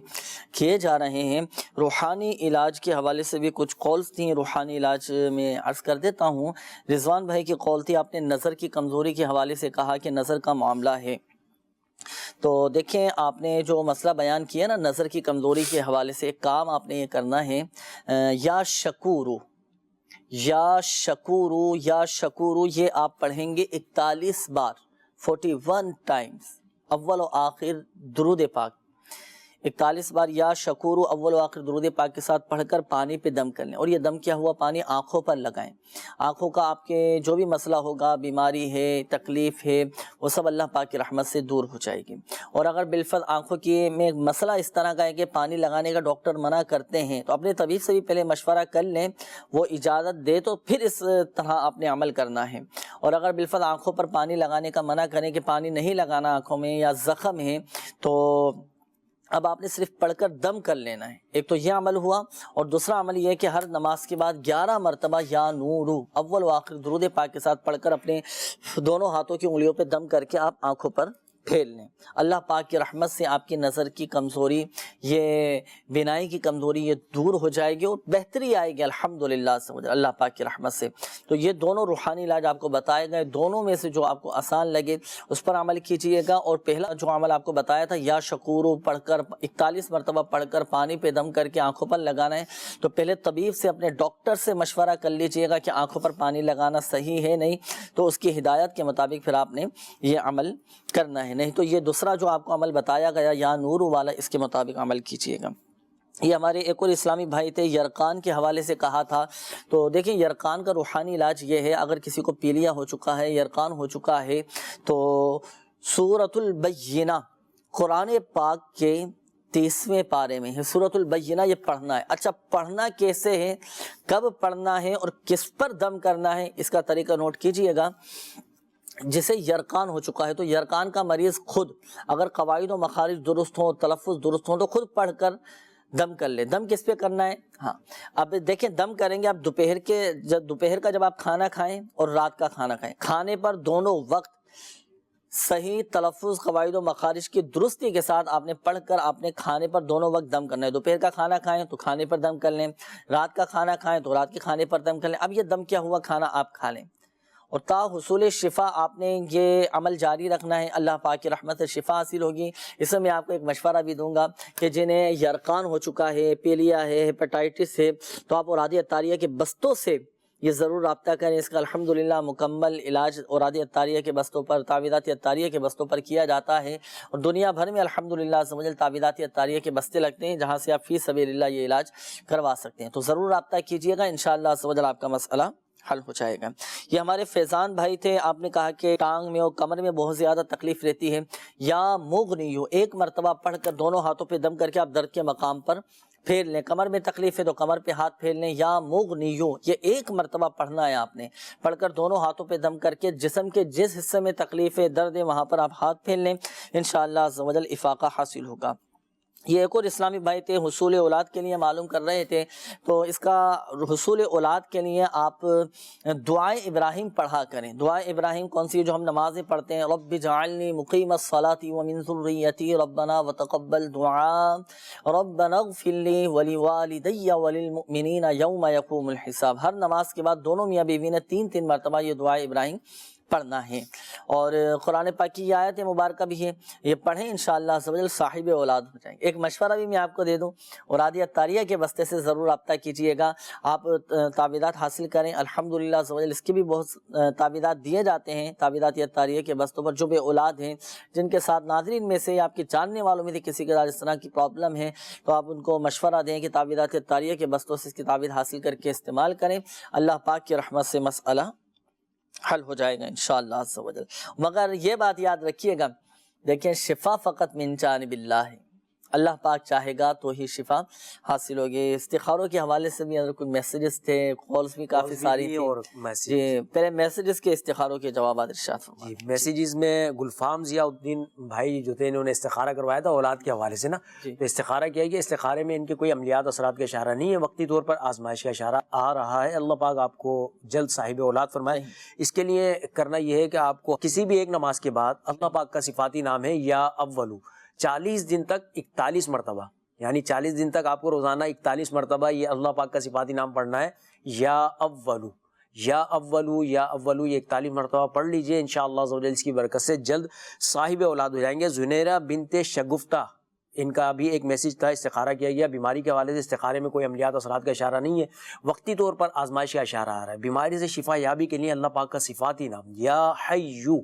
کیے جا رہے ہیں۔ روحانی علاج کے حوالے سے بھی کچھ کالز تھیں، روحانی علاج میں عرض کر دیتا ہوں۔ رضوان بھائی کی کال تھی، آپ نے نظر کی کمزوری کے حوالے سے کہا کہ نظر کا معاملہ ہے، تو دیکھیں آپ نے جو مسئلہ بیان کیا نا نظر کی کمزوری کے حوالے سے، ایک کام آپ نے یہ کرنا ہے، یا شکورو یہ آپ پڑھیں گے 41 بار، 41 ٹائمز، اول و آخر درود پاک 41 بار یا شکورو اول و آخر درود پاک کے ساتھ پڑھ کر پانی پہ دم کر لیں، اور یہ دم کیا ہوا پانی آنکھوں پر لگائیں۔ آنکھوں کا آپ کے جو بھی مسئلہ ہوگا، بیماری ہے، تکلیف ہے، وہ سب اللہ پاک کی رحمت سے دور ہو جائے گی۔ اور اگر بالفعل آنکھوں کی میں مسئلہ اس طرح کا ہے کہ پانی لگانے کا ڈاکٹر منع کرتے ہیں، تو اپنے طبیب سے بھی پہلے مشورہ کر لیں، وہ اجازت دے تو پھر اس طرح آپ نے عمل کرنا ہے۔ اور اگر بالفعل آنکھوں پر پانی لگانے کا منع کریں کہ پانی نہیں لگانا آنکھوں میں یا زخم ہے، تو اب آپ نے صرف پڑھ کر دم کر لینا ہے۔ ایک تو یہ عمل ہوا، اور دوسرا عمل یہ ہے کہ ہر نماز کے بعد 11 مرتبہ یا نورو اول و آخر درود پاک کے ساتھ پڑھ کر اپنے دونوں ہاتھوں کی انگلیوں پہ دم کر کے آپ آنکھوں پر پھیل لیں۔ اللہ پاک کی رحمت سے آپ کی نظر کی کمزوری، یہ بینائی کی کمزوری، یہ دور ہو جائے گی اور بہتری آئے گی الحمدللہ اللہ پاک کی رحمت سے۔ تو یہ دونوں روحانی علاج آپ کو بتائے گئے، دونوں میں سے جو آپ کو آسان لگے اس پر عمل کیجئے گا۔ اور پہلا جو عمل آپ کو بتایا تھا یا شکورو پڑھ کر 41 مرتبہ پڑھ کر پانی پہ دم کر کے آنکھوں پر لگانا ہے، تو پہلے طبیب سے، اپنے ڈاکٹر سے مشورہ کر لیجئے گا کہ آنکھوں پر پانی لگانا صحیح ہے نہیں، تو اس کی ہدایت کے مطابق پھر آپ نے یہ عمل کرنا ہے، نہیں تو یہ دوسرا جو آپ کو عمل بتایا گیا یا نور والا، اس کے مطابق عمل کیجئے گا۔ یہ ہمارے ایک اور اسلامی بھائی تھے، یرقان کے حوالے سے کہا تھا، تو دیکھیں یرقان کا روحانی علاج یہ ہے، اگر کسی کو پیلیا ہو چکا ہے، یرقان ہو چکا ہے، تو سورۃ البینہ قرآن پاک کے 30ویں پارے میں ہے، سورۃ البینہ یہ پڑھنا ہے۔ اچھا پڑھنا کیسے ہے، کب پڑھنا ہے اور کس پر دم کرنا ہے، اس کا طریقہ نوٹ کیجئے گا۔ جسے یرقان ہو چکا ہے تو یرقان کا مریض خود اگر قواعد و مخارج درست ہوں، تلفظ درست ہوں، تو خود پڑھ کر دم کر لیں. دم کس پہ کرنا ہے؟ ہاں اب دیکھیں دم کریں گے آپ دوپہر کا جب آپ کھانا کھائیں اور رات کا کھانا کھائیں، کھانے پر دونوں وقت صحیح تلفظ قواعد و مخارج کی درستی کے ساتھ آپ نے پڑھ کر آپ نے کھانے پر دونوں وقت دم کرنا ہے. دوپہر کا کھانا کھائیں تو کھانے پر دم کر لیں، رات کا کھانا کھائیں تو رات کے کھانے پر دم کر لیں. اب یہ دم کیا ہوا کھانا آپ کھا لیں اور تا حصول شفا آپ نے یہ عمل جاری رکھنا ہے. اللہ پاک کی رحمت سے شفا حاصل ہوگی. اس میں آپ کو ایک مشورہ بھی دوں گا کہ جنہیں یرقان ہو چکا ہے، پیلیا ہے، ہیپاٹائٹس ہے، تو آپ اوراد عطاریہ کے بستوں سے یہ ضرور رابطہ کریں. اس کا الحمدللہ مکمل علاج اوراد عطاریہ کے بستوں پر، تعویذات عطاریہ کے بستوں پر کیا جاتا ہے، اور دنیا بھر میں الحمدللہ تعویذات عطاریہ کے بستے لگتے ہیں جہاں سے آپ فی سبیل اللہ یہ علاج کروا سکتے ہیں. تو ضرور رابطہ کیجیے گا، انشاءاللہ آپ کا مسئلہ حل ہو جائے گا. یہ ہمارے فیضان بھائی تھے، آپ نے کہا کہ ٹانگ میں اور کمر میں بہت زیادہ تکلیف رہتی ہے. یا مغنیو ایک مرتبہ پڑھ کر دونوں ہاتھوں پہ دم کر کے آپ درد کے مقام پر پھیر لیں. کمر میں تکلیف ہے تو کمر پہ ہاتھ پھیر لیں. یا مغنیو یہ ایک مرتبہ پڑھنا ہے آپ نے، پڑھ کر دونوں ہاتھوں پہ دم کر کے جسم کے جس حصے میں تکلیف ہے، درد ہے، وہاں پر آپ ہاتھ پھیر لیں. انشاءاللہ عز و جل افاقہ حاصل ہوگا. یہ ایک اور اسلامی بھائی تھے، حصول اولاد کے لیے معلوم کر رہے تھے، تو اس کا حصول اولاد کے لیے آپ دعائے ابراہیم پڑھا کریں. دعائے ابراہیم کون سی؟ جو ہم نمازیں پڑھتے ہیں، رب اجعلنی مقیم الصلاۃ ومن ذریتی ربنا وتقبل دعاء ربنا اغفر لی ولوالدی وللمؤمنین یوم یقوم الحساب. ہر نماز کے بعد دونوں میاں بیوی نے 3 مرتبہ یہ دعائے ابراہیم پڑھنا ہے. اور قرآن پاک کی یہ آیت مبارکہ بھی ہے، یہ پڑھیں انشاءاللہ صاحب اولاد ہو جائیں گے. ایک مشورہ بھی میں آپ کو دے دوں، اوراد عطاریہ کے بستے سے ضرور رابطہ کیجئے گا. آپ تعویذات حاصل کریں، الحمدللہ اس کے بھی بہت تعویذات دیے جاتے ہیں تعویذات عطاریہ کے بستوں پر. جو بے اولاد ہیں، جن کے ساتھ ناظرین میں سے آپ کے جاننے والوں میں سے کسی کے ساتھ اس طرح کی پرابلم ہے، تو آپ ان کو مشورہ دیں کہ تعویذات عطاریہ کے بستوں سے اس کی تعویذ حاصل کر کے استعمال کریں. اللہ پاک کی رحمت سے مسئلہ حل ہو جائے گا انشاءاللہ عز و جل. مگر یہ بات یاد رکھیے گا، دیکھیں شفا فقط من جانب اللہ ہے، اللہ پاک چاہے گا تو ہی شفا حاصل ہوگی. استخاروں کے حوالے سے بھی اگر کوئی میسیجز تھے، کالز بھی کافی ساری تھی، اور جی پہلے میسیجز کے استخاروں کے جوابات ارشاد فرمائیں. میسیجز میں گلفام ضیاء الدین بھائی جو تھے، انہوں نے استخارہ کروایا تھا اولاد کے حوالے سے نا، تو استخارہ کیا گیا. استخارے میں ان کے کوئی عملیات اثرات کا اشارہ نہیں ہے، وقتی طور پر آزمائش کا اشارہ آ رہا ہے. اللہ پاک آپ کو جلد صاحب اولاد فرمائے. اس کے لیے کرنا یہ ہے کہ آپ کو کسی بھی ایک نماز کے بعد اللہ پاک کا صفاتی نام ہے یا اولو 40 دن تک 41 مرتبہ، یعنی 40 دن تک آپ کو روزانہ 41 مرتبہ یہ اللہ پاک کا صفاتی نام پڑھنا ہے. یا اولو یا اولو یا اولو، یہ 41 مرتبہ پڑھ لیجئے. انشاءاللہ عز و جل اس کی برکت سے جلد صاحب اولاد ہو جائیں گے. زنیرہ بنت شگفتہ، ان کا بھی ایک میسیج تھا، استخارہ کیا گیا. بیماری کے حوالے سے استخارے میں کوئی عملیات اثرات کا اشارہ نہیں ہے، وقتی طور پر آزمائش کا اشارہ آ رہا ہے. بیماری سے شفا یابی کے لیے اللہ پاک کا صفاتی نام یا حیو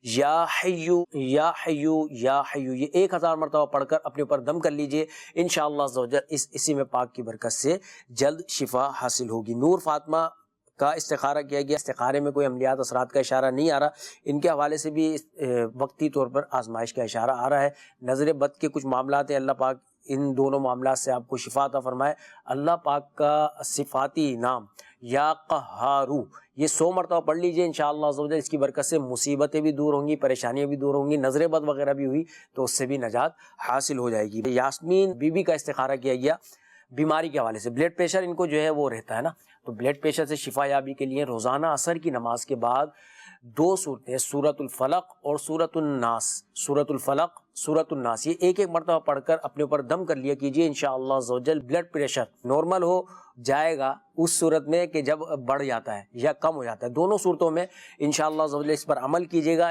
یا حیو یا حیو یا حیو، یہ 1000 مرتبہ پڑھ کر اپنے اوپر دم کر لیجئے. انشاءاللہ عز و جل اسی میں پاک کی برکت سے جلد شفا حاصل ہوگی. نور فاطمہ کا استخارہ کیا گیا، استخارے میں کوئی عملیات اثرات کا اشارہ نہیں آ رہا. ان کے حوالے سے بھی وقتی طور پر آزمائش کا اشارہ آ رہا ہے. نظر بد کے کچھ معاملات ہیں، اللہ پاک ان دونوں معاملات سے آپ کو شفا عطا فرمائے. اللہ پاک کا صفاتی نام یا قہارو یہ 100 مرتبہ پڑھ لیجئے. انشاءاللہ عز و جل اس کی برکت سے مصیبتیں بھی دور ہوں گی، پریشانیاں بھی دور ہوں گی. نظر بد وغیرہ بھی ہوئی تو اس سے بھی نجات حاصل ہو جائے گی. یاسمین بی بی کا استخارہ کیا گیا بیماری کے حوالے سے. بلڈ پریشر ان کو جو ہے وہ رہتا ہے نا، تو بلڈ پریشر سے شفا یابی کے لیے روزانہ عصر کی نماز کے بعد 2 صورتیں، سورۃ الفلق اور سورۃ الناس، سورۃ الفلق سورۃ الناس، یہ ایک مرتبہ پڑھ کر اپنے اوپر دم کر لیا کیجئے. انشاءاللہ عز و جل بلڈ پریشر نارمل ہو جائے گا اس صورت میں کہ جب بڑھ جاتا ہے یا کم ہو جاتا ہے. دونوں صورتوں میں انشاءاللہ عز و جل اس پر عمل کیجئے گا،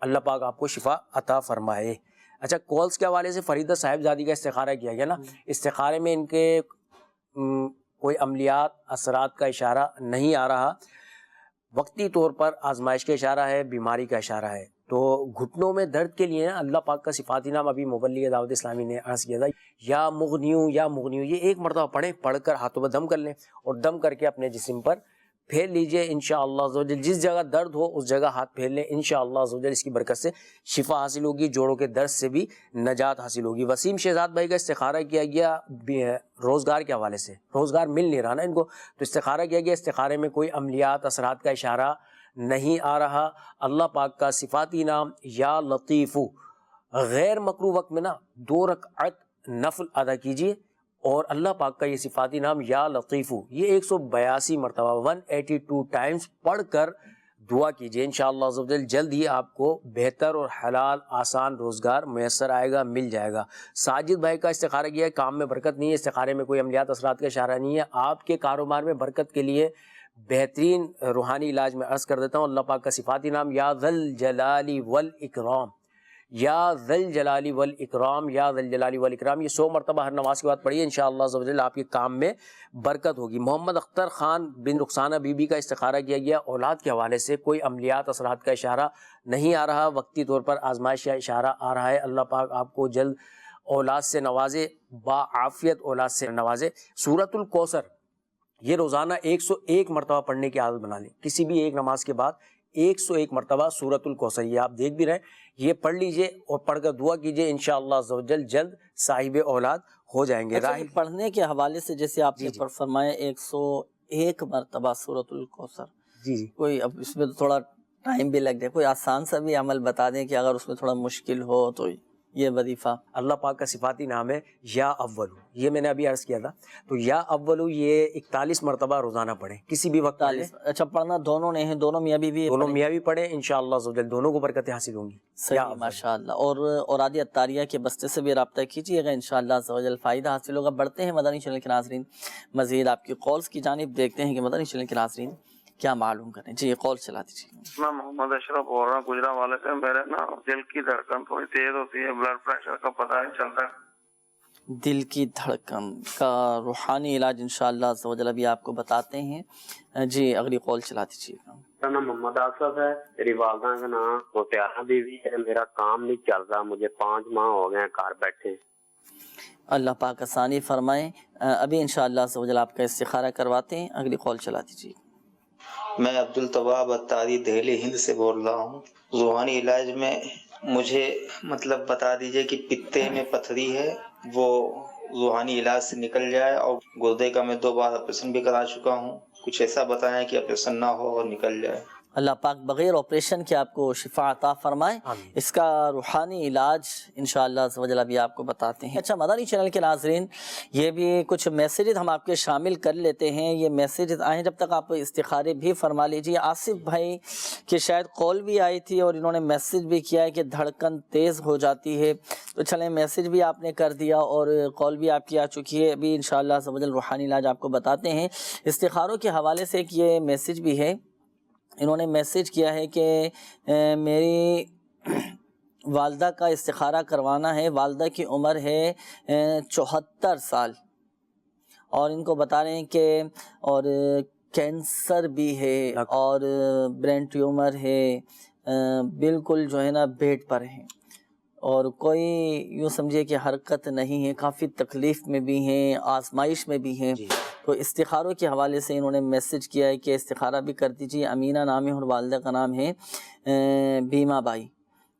اللہ پاک آپ کو شفا عطا فرمائے. اچھا، کالز کے حوالے سے فریدہ صاحب زادی کا استخارہ کیا گیا نا. استخارے میں ان کے کوئی عملیات اثرات کا اشارہ نہیں آ رہا، وقتی طور پر آزمائش کا اشارہ ہے، بیماری کا اشارہ ہے. تو گھٹنوں میں درد کے لیے اللہ پاک کا صفاتی نام ابھی مبلغ دعوت اسلامی نے عرض کیا تھا، یا مغنیو یا مغنیو، یہ 1 مرتبہ پڑھیں، پڑھ کر ہاتھوں پر دم کر لیں اور دم کر کے اپنے جسم پر پھیر لیجئے. انشاءاللہ عز و جل جس جگہ درد ہو اس جگہ ہاتھ پھیر لیں. انشاءاللہ عز و جل اس کی برکت سے شفا حاصل ہوگی، جوڑوں کے درد سے بھی نجات حاصل ہوگی. وسیم شہزاد بھائی کا استخارہ کیا گیا روزگار کے حوالے سے. روزگار مل نہیں رہا نا ان کو، تو استخارہ کیا گیا. استخارے میں کوئی عملیات اثرات کا اشارہ نہیں آ رہا. اللہ پاک کا صفاتی نام یا لطیفو، غیر مکروہ وقت میں نا 2 رکعت نفل ادا کیجیے، اور اللہ پاک کا یہ صفاتی نام یا لطیفو یہ 182 مرتبہ 182 ٹائمز پڑھ کر دعا کیجیے، انشاءاللہ عز و جل جلد ہی آپ کو بہتر اور حلال آسان روزگار میسر آئے گا، مل جائے گا۔ ساجد بھائی کا استخارہ کیا ہے، کام میں برکت نہیں ہے، استخارے میں کوئی عملیات اثرات کا اشارہ نہیں ہے، آپ کے کاروبار میں برکت کے لیے بہترین روحانی علاج میں عرض کر دیتا ہوں، اللہ پاک کا صفاتی نام یا ذل جلالی والاکرام، یا ذل جلالی والاکرام، یا ذل جلالی والاکرام، یہ 100 مرتبہ ہر نماز کے بعد پڑھیے، انشاءاللہ عز و جل آپ کے کام میں برکت ہوگی۔ محمد اختر خان بن رخسانہ بی بی کا استخارہ کیا گیا، اولاد کے حوالے سے کوئی عملیات اثرات کا اشارہ نہیں آ رہا، وقتی طور پر آزمائش کا اشارہ آ رہا ہے، اللہ پاک آپ کو جلد اولاد سے نوازے، باعافیت اولاد سے نوازے۔ سورۃ الکوثر یہ روزانہ 101 مرتبہ پڑھنے کی عادت بنا لیں، کسی بھی ایک نماز کے بعد 101 مرتبہ سورۃ الکوثر، یہ آپ دیکھ بھی رہے ہیں، یہ پڑھ لیجئے اور پڑھ کر دعا کیجئے، انشاءاللہ عز و جل جلد صاحب اولاد ہو جائیں گے۔ اچھا، پڑھنے کے حوالے سے جیسے آپ نے فرمایا 101 مرتبہ سورۃ الکوثر، جی کوئی اب اس میں تو تھوڑا ٹائم بھی لگ جائے، کوئی آسان سا بھی عمل بتا دیں کہ اگر اس میں تھوڑا مشکل ہو تو یہ وظیفہ۔ اللہ پاک کا صفاتی نام ہے یا اولو، یہ میں نے ابھی عرض کیا تھا، تو یا اولو یہ 41 مرتبہ روزانہ پڑھیں، کسی بھی وقت پڑھیں۔ اچھا، پڑھنا دونوں نے ہیں، دونوں میاں بیوی دونوں میاں بھی پڑھیں، انشاءاللہ عز و جل دونوں کو برکتیں حاصل ہوں گی۔ صحیح، ماشاءاللہ۔ اور اوراد عطاریہ کے بستے سے بھی رابطہ کیجیے گا، انشاءاللہ عز و جل فائدہ حاصل ہوگا۔ بڑھتے ہیں مدنی چینل کے ناظرین، مزید آپ کی کالز کی جانب، دیکھتے ہیں کہ مدنی چینل کے ناظرین کیا معلوم کریں۔ جی، یہ کال چلا دیجیے۔ میں محمد اشرف بول رہا ہوں گجرا والے سے۔ میرے نا دل کی دھڑکن تھوڑی تیز ہوتی ہے، بلڈ پریشر کا پتہ نہیں چلتا۔ دل کی دھڑکن کا روحانی علاج انشاءاللہ عز و جل ابھی آپ کو بتاتے ہیں۔ جی، اگلی کال چلا دیجیے گا۔ میرا نام محمد آصف ہے، میری والدہ کا نام متحرہ بیوی ہے۔ میرا کام نہیں چل رہا، مجھے 5 ماہ ہو گئے ہیں گھر بیٹھے۔ اللہ پاک آسانی فرمائے، ابھی انشاءاللہ عز و جل آپ کا استخارہ کرواتے ہیں۔ اگلی کال چلا دیجیے۔ میں عبدالطواب اتاری دہلی ہند سے بول رہا ہوں۔ روحانی علاج میں مجھے مطلب بتا دیجئے کہ پتے میں پتھری ہے، وہ روحانی علاج سے نکل جائے، اور گردے کا میں 2 بار آپریشن بھی کرا چکا ہوں، کچھ ایسا بتائیں کہ آپریشن نہ ہو اور نکل جائے۔ اللہ پاک بغیر آپریشن کے آپ کو شفا عطا فرمائے، اس کا روحانی علاج انشاءاللہ عز و جل ابھی آپ کو بتاتے ہیں۔ اچھا مدنی چینل کے ناظرین، یہ بھی کچھ میسیجز ہم آپ کے شامل کر لیتے ہیں، یہ میسیجز آئیں جب تک آپ استخارے بھی فرما لیجیے۔ آصف بھائی کی شاید کال بھی آئی تھی اور انہوں نے میسیج بھی کیا ہے کہ دھڑکن تیز ہو جاتی ہے، تو چلیں میسیج بھی آپ نے کر دیا اور کال بھی آپ کی آ چکی ہے، ابھی انشاءاللہ عز و جل روحانی علاج آپ کو بتاتے ہیں۔ استخاروں کے حوالے سے ایک یہ میسیج بھی ہے، انہوں نے میسیج کیا ہے کہ میری والدہ کا استخارہ کروانا ہے، والدہ کی عمر ہے 74 سال، اور ان کو بتا رہے ہیں کہ اور کینسر بھی ہے اور برین ٹیومر ہے، بالکل جو ہے نا بیڈ پر ہیں، اور کوئی یوں سمجھے کہ حرکت نہیں ہے، کافی تکلیف میں بھی ہیں، آزمائش میں بھی ہیں۔ تو استخاروں کے حوالے سے انہوں نے میسج کیا ہے کہ استخارہ بھی کر دیجیے۔ امینہ نام ہے اور والدہ کا نام ہے بیمہ بائی،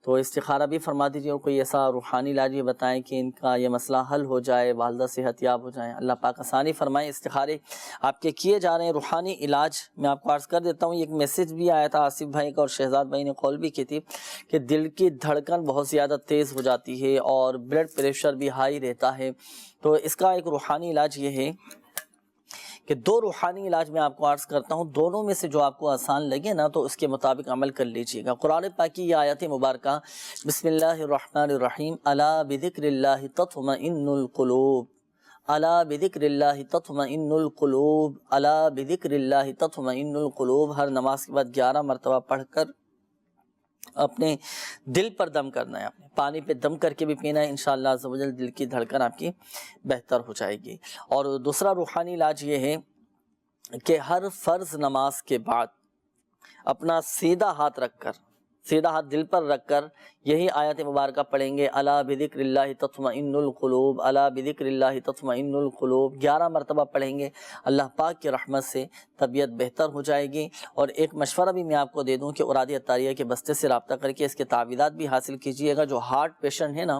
تو استخارہ بھی فرما دیجیے، اور کوئی ایسا روحانی علاج بھی بتائیں کہ ان کا یہ مسئلہ حل ہو جائے، والدہ صحت یاب ہو جائیں، اللہ پاک آسانی فرمائے۔ استخارے آپ کے کیے جا رہے ہیں، روحانی علاج میں آپ کو عرض کر دیتا ہوں۔ ایک میسج بھی آیا تھا آصف بھائی کا، اور شہزاد بھائی نے کال بھی کی تھی کہ دل کی دھڑکن بہت زیادہ تیز ہو جاتی ہے اور بلڈ پریشر بھی ہائی رہتا ہے، تو اس کا ایک روحانی علاج یہ ہے کہ 2 روحانی علاج میں آپ کو عرض کرتا ہوں، دونوں میں سے جو آپ کو آسان لگے نا تو اس کے مطابق عمل کر لیجئے گا۔ قرآن پاک کی یہ آیت مبارکہ، بسم اللہ الرحمن الرحیم، الا بذکر اللہ تطمئن القلوب، الا بذکر اللہ تطمئن القلوب، الا بذکر اللہ تطمئن القلوب، ہر نماز کے بعد 11 مرتبہ پڑھ کر اپنے دل پر دم کرنا ہے، اپنے پانی پہ دم کر کے بھی پینا ہے، انشاءاللہ عز و جل دل کی دھڑکن آپ کی بہتر ہو جائے گی۔ اور دوسرا روحانی علاج یہ ہے کہ ہر فرض نماز کے بعد اپنا سیدھا ہاتھ رکھ کر، سیدھا ہاتھ دل پر رکھ کر یہی آیت مبارکہ پڑھیں گے، الا بذکر اللہ تطمئن القلوب، الا بذکر اللہ تطمئن القلوب، 11 مرتبہ پڑھیں گے، اللہ پاک کی رحمت سے طبیعت بہتر ہو جائے گی۔ اور ایک مشورہ بھی میں آپ کو دے دوں کہ اوراد عطاریہ کے بستے سے رابطہ کر کے اس کے تعویذات بھی حاصل کیجیے گا۔ جو ہارٹ پیشنٹ ہے نا،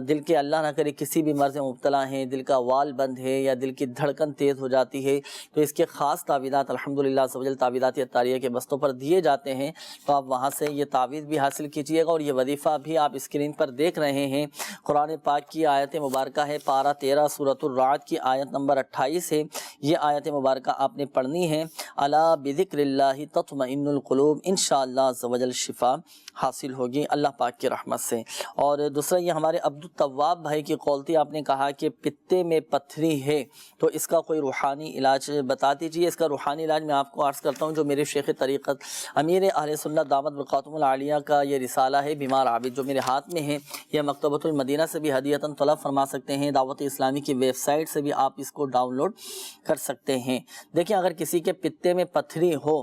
دل کے اللہ نہ کرے کسی بھی مرض میں مبتلا ہیں، دل کا وال بند ہے یا دل کی دھڑکن تیز ہو جاتی ہے، تو اس کے خاص تعویذات الحمدللہ تعویذات عطاریہ کے بستوں پر دیے جاتے ہیں، تو آپ وہاں سے یہ تعویذ بھی حاصل کیجیے گا۔ اور یہ وظیفہ بھی آپ اسکرین پر دیکھ رہے ہیں، قرآن پاک کی آیت مبارکہ ہے، پارہ 13 سورۃ الرعد کی آیت نمبر 28 ہے، یہ آیت مبارکہ آپ نے پڑھنی ہے۔ الا بذکر اللہ تطمئن القلوب، انشاءاللہ عز و جل شفا حاصل ہوگی اللہ پاک کی رحمت سے۔ اور دوسرا یہ ہمارے عبدالطواب بھائی کی قول تھی، آپ نے کہا کہ پتے میں پتھری ہے تو اس کا کوئی روحانی علاج بتا دیجیے۔ اس کا روحانی علاج میں آپ کو عرض کرتا ہوں، جو میرے شیخ طریقت امیر اہل سنت دامت برکاتہم العالیہ کا یہ رسالہ ہے بیمار عابد، جو میرے ہاتھ میں ہے، یہ مکتبۃ المدینہ سے بھی ہدیۃً طلب فرما سکتے ہیں، دعوت اسلامی کی ویب سائٹ سے بھی آپ اس کو ڈاؤن لوڈ کر سکتے ہیں۔ دیکھیں اگر کسی کے پتے میں پتھری ہو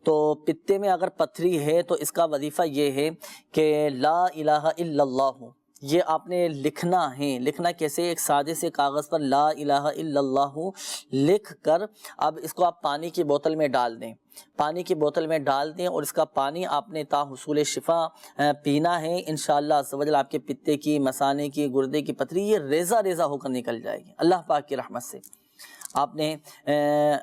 تو پتے میں اگر پتھری ہے تو اس کا وظیفہ یہ ہے کہ لا الہ الا اللہ، یہ آپ نے لکھنا ہے۔ لکھنا کیسے؟ ایک سادے سے کاغذ پر لا الہ الا اللہ لکھ کر اب اس کو آپ پانی کی بوتل میں ڈال دیں، پانی کی بوتل میں ڈال دیں، اور اس کا پانی آپ نے تا حصول شفا پینا ہے۔ انشاءاللہ عز و جل آپ کے پتے کی، مثانے کی، گردے کی پتھری یہ ریزہ ریزہ ہو کر نکل جائے گی اللہ پاک کی رحمت سے۔ آپ نے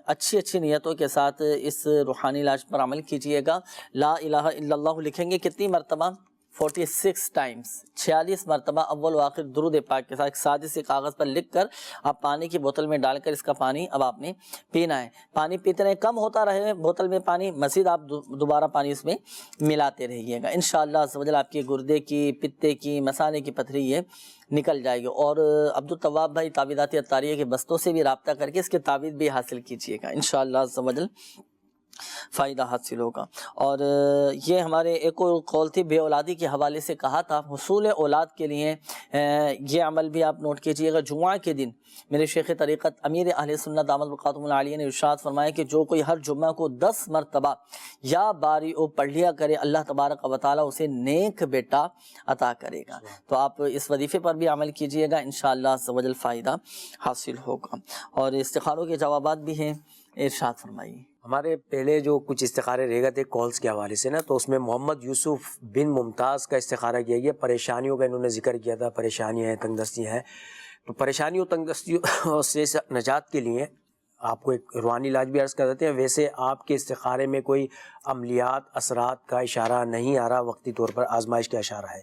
اچھی نیتوں کے ساتھ اس روحانی علاج پر عمل کیجئے گا۔ لا الہ الا اللہ لکھیں گے کتنی مرتبہ؟ 46 ٹائمز، 46 مرتبہ اول و آخر درود پاک کے ساتھ ایک سادے سے کاغذ پر لکھ کر آپ پانی کی بوتل میں ڈال کر اس کا پانی اب آپ نے پینا ہے۔ پانی پیتے رہے، کم ہوتا رہے بوتل میں پانی، مزید آپ دوبارہ پانی اس میں ملاتے رہیے گا۔ انشاءاللہ عز و جل آپ کی گردے کی، پتے کی، مثانے کی پتھری یہ نکل جائے گی۔ اور عبدالطواب بھائی تعویذات اطاریہ کے بستوں سے بھی رابطہ کر کے اس کے تعویذ بھی حاصل کیجیے گا، انشاءاللہ عز و جل فائدہ حاصل ہوگا۔ اور یہ ہمارے ایک اور قول تھی بے اولادی کے حوالے سے کہا تھا، حصول اولاد کے لیے یہ عمل بھی آپ نوٹ کیجئے گا۔ جمعہ کے دن میرے شیخ طریقت امیر اہل سنت دامت برکاتہم العالیہ نے ارشاد فرمایا کہ جو کوئی ہر جمعہ کو 10 مرتبہ یا باری او پڑھ لیا کرے، اللہ تبارک و تعالیٰ اسے نیک بیٹا عطا کرے گا۔ تو آپ اس وظیفے پر بھی عمل کیجئے گا، انشاءاللہ عز و جل فائدہ حاصل ہوگا۔ اور استخاروں کے جوابات بھی ہیں، ارشاد فرمائیے۔ ہمارے پہلے جو کچھ استخارے رہ گئے تھے کالز کے حوالے سے نا، تو اس میں محمد یوسف بن ممتاز کا استخارہ کیا گیا، پریشانیوں کا انہوں نے ذکر کیا تھا، پریشانیاں ہیں، تنگ دستی ہیں، تو پریشانیوں تنگ دستیوں سے نجات کے لیے آپ کو ایک روحانی علاج بھی عرض کر دیتے ہیں۔ ویسے آپ کے استخارے میں کوئی عملیات اثرات کا اشارہ نہیں آ رہا، وقتی طور پر آزمائش کا اشارہ ہے۔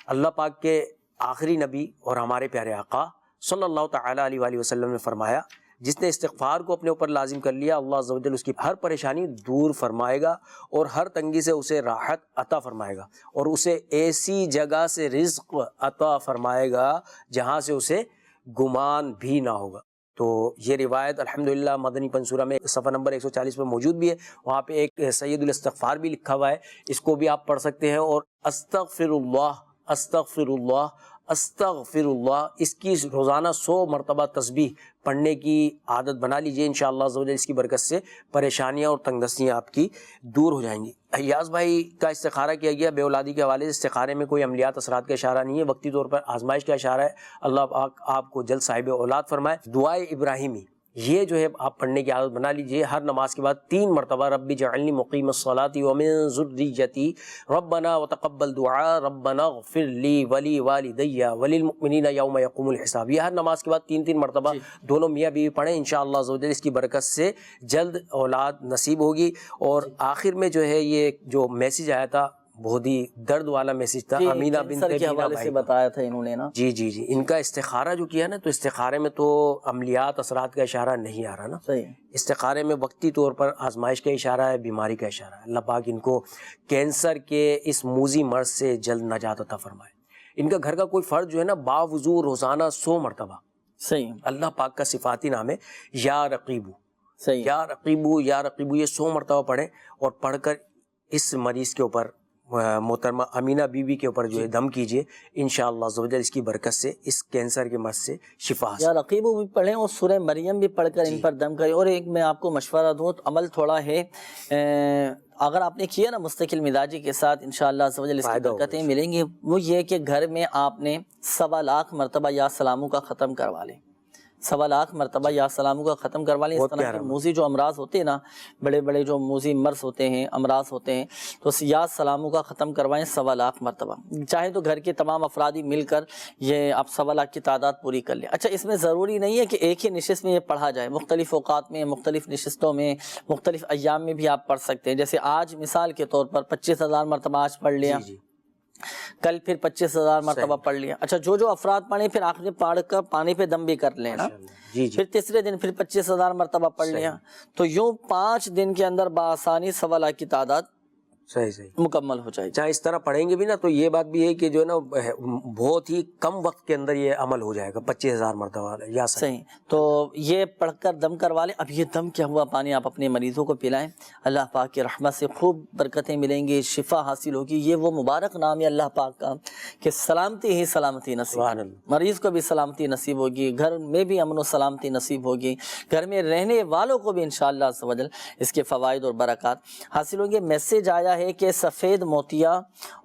اللہ پاک کے آخری نبی اور ہمارے پیارے آقا صلی اللہ تعالیٰ علیہ وآلہ وسلم نے فرمایا، جس نے استغفار کو اپنے اوپر لازم کر لیا، اللہ عز و جل اس کی ہر پریشانی دور فرمائے گا اور ہر تنگی سے اسے راحت عطا فرمائے گا، اور اسے ایسی جگہ سے رزق عطا فرمائے گا جہاں سے اسے گمان بھی نہ ہوگا۔ تو یہ روایت الحمدللہ مدنی پنصورہ میں صفحہ نمبر 140 پر موجود بھی ہے، وہاں پہ ایک سید الاستغفار بھی لکھا ہوا ہے، اس کو بھی آپ پڑھ سکتے ہیں۔ اور استغفر اللہ استغفر اللہ استغفر اللہ، اس کی روزانہ 100 مرتبہ تسبیح پڑھنے کی عادت بنا لیجئے، انشاءاللہ عز و جل اس کی برکت سے پریشانیاں اور تنگ دستیاں آپ کی دور ہو جائیں گی۔ ایاز بھائی کا استخارہ کیا گیا بے اولادی کے حوالے سے، استخارے میں کوئی عملیات اثرات کا اشارہ نہیں ہے، وقتی طور پر آزمائش کا اشارہ ہے۔ اللہ پاک آپ کو جلد صاحب اولاد فرمائے۔ دعائے ابراہیمی یہ جو ہے آپ پڑھنے کی عادت بنا لیجئے، ہر نماز کے بعد 3 مرتبہ رب اجعلنی مقیم الصلاۃ ومن ذریتی ربنا وتقبل دعاء ربنا اغفر لی ولی والدی وللمؤمنین یوم یقوم الحساب، یہ ہر نماز کے بعد 3 مرتبہ دونوں میاں بیوی پڑھیں، انشاءاللہ عز و جل اس کی برکت سے جلد اولاد نصیب ہوگی۔ اور آخر میں جو ہے یہ جو میسیج آیا تھا بہت ہی درد والا میسیج تھا، امینہ بنت کے حوالے سے بتایا تھا انہوں نے نا، جی ان کا استخارہ جو کیا نا، تو استخارے میں تو عملیات اثرات کا اشارہ نہیں آ رہا نا، استخارے میں وقتی طور پر آزمائش کا اشارہ ہے، بیماری کا اشارہ ہے۔ اللہ پاک ان کو کینسر کے اس موذی مرض سے جلد نجات عطا فرمائے۔ ان کا گھر کا کوئی فرد جو ہے نا باوضو روزانہ 100 مرتبہ اللہ پاک کا صفاتی نام ہے یا رقیبو، یا رقیبو یا رقیبو، یہ 100 مرتبہ پڑھیں، اور پڑھ کر اس مریض کے اوپر محترمہ امینہ بی بی کے اوپر جو ہے دم کیجئے، انشاءاللہ عز و جل اس کی برکت سے اس کینسر کے مرض سے شفا حاصل۔ یا رقیبو بھی پڑھیں اور سورہ مریم بھی پڑھ کر ان پر دم کریں۔ اور ایک میں آپ کو مشورہ دوں، عمل تھوڑا ہے، اگر آپ نے کیا نا مستقل مزاجی کے ساتھ، انشاءاللہ عز و جل اس کی برکتیں ملیں گی۔ وہ یہ کہ گھر میں آپ نے 1.25 لاکھ مرتبہ یا سلاموں کا ختم کروا لیں، 1.25 لاکھ مرتبہ یا سلاموں کا ختم کروا لیں۔ اس طرح کے موذی جو امراض ہوتے ہیں نا، بڑے بڑے جو موذی مرض ہوتے ہیں، امراض ہوتے ہیں، تو یا سلاموں کا ختم کروائیں 1.25 لاکھ مرتبہ، چاہے تو گھر کے تمام افرادی مل کر یہ آپ 1.25 لاکھ کی تعداد پوری کر لیں۔ اچھا، اس میں ضروری نہیں ہے کہ ایک ہی نشست میں یہ پڑھا جائے، مختلف اوقات میں، مختلف نشستوں میں، مختلف ایام میں بھی آپ پڑھ سکتے ہیں۔ جیسے آج مثال کے طور پر 25,000 مرتبہ آج پڑھ لیا، کل پھر 25,000 مرتبہ پڑھ لیا. اچھا جو افراد پڑھیں پھر آخر میں پڑھ کر پانی پہ دم بھی کر لینا. پھر تیسرے دن پھر 25,000 مرتبہ پڑھ لیا. تو یوں 5 دن کے اندر بآسانی 1.25 لاکھ کی تعداد صحیح مکمل ہو جائے گی. جہاں اس طرح پڑھیں گے بھی نا تو یہ بات بھی ہے کہ جو ہے نا بہت ہی کم وقت کے اندر یہ عمل ہو جائے گا 25,000 مرتبہ یا صحیح. تو یہ پڑھ کر دم کروا لیں. اب یہ دم کیا ہوا پانی آپ اپنے مریضوں کو پلائیں. اللہ پاک کی رحمت سے خوب برکتیں ملیں گی, شفا حاصل ہوگی. یہ وہ مبارک نام ہے اللہ پاک کا کہ سلامتی ہی سلامتی نصیب, مریض کو بھی سلامتی نصیب ہوگی, گھر میں بھی امن و سلامتی نصیب ہوگی, گھر میں رہنے والوں کو بھی انشاءاللہ عز و جل اس کے فوائد اور برکات حاصل ہوں گے. میسیج آیا ہے کہ سفید موتیا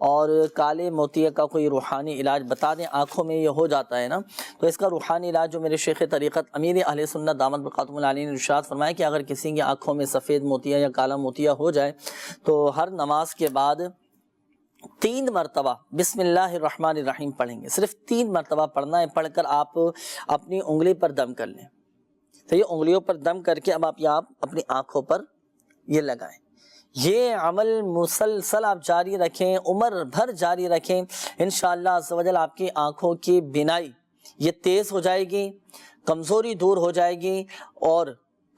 اور کالے موتیا کا کوئی روحانی علاج بتا دیں, آنکھوں میں یہ ہو جاتا ہے نا. تو اس کا روحانی علاج جو میرے شیخ طریقت امیر اہل سنت دامت بقاتم العالی نے ارشاد فرمایا کہ اگر کسی کی آنکھوں میں سفید موتیا یا کالا موتیا ہو جائے تو ہر نماز کے بعد 3 مرتبہ بسم اللہ الرحمن الرحیم پڑھیں گے. صرف 3 مرتبہ پڑھنا ہے. پڑھ کر آپ اپنی انگلی پر دم کر لیں. تو یہ انگلیوں پر دم کر کے اب آپ اپنی آنکھوں پر یہ لگائیں. یہ عمل مسلسل آپ جاری رکھیں, عمر بھر جاری رکھیں. انشاءاللہ عز و جل آپ کی آنکھوں کی بینائی یہ تیز ہو جائے گی, کمزوری دور ہو جائے گی, اور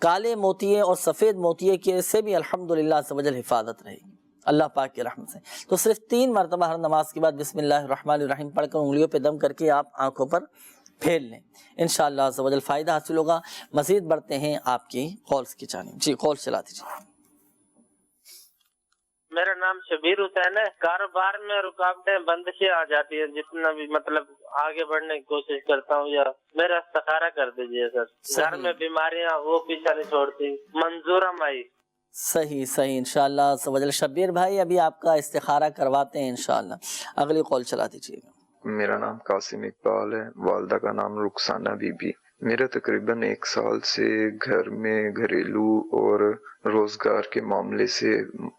کالے موتیے اور سفید موتیے کے سے بھی الحمدللہ عز و جل حفاظت رہے گی اللہ پاک کی رحمت سے. تو صرف 3 مرتبہ ہر نماز کے بعد بسم اللہ الرحمن الرحیم پڑھ کر انگلیوں پہ دم کر کے آپ آنکھوں پر پھیل لیں. انشاءاللہ عز و جل فائدہ حاصل ہوگا. مزید بڑھتے ہیں آپ کی کالز کی جانب. جی کال چلا دیجیے. میرا نام شبیر حسین ہے. کاروبار میں رکاوٹیں بندشیں آ جاتی ہیں, جتنا بھی مطلب آگے بڑھنے کی کوشش کرتا ہوں, یا میرا استخارہ کر دیجیے سر. گھر میں بیماریاں وہ پیچھا نہیں چھوڑتی. منظورہ مائی. صحیح انشاءاللہ عز و جل. شبیر بھائی ابھی آپ کا استخارہ کرواتے ہیں انشاءاللہ. اگلی کال چلا دیجیے گا. میرا نام قاسم اقبال ہے, والدہ کا نام رخسانہ بی بی. میرا تقریباً 1 سال سے گھر میں گھریلو اور روزگار کے معاملے سے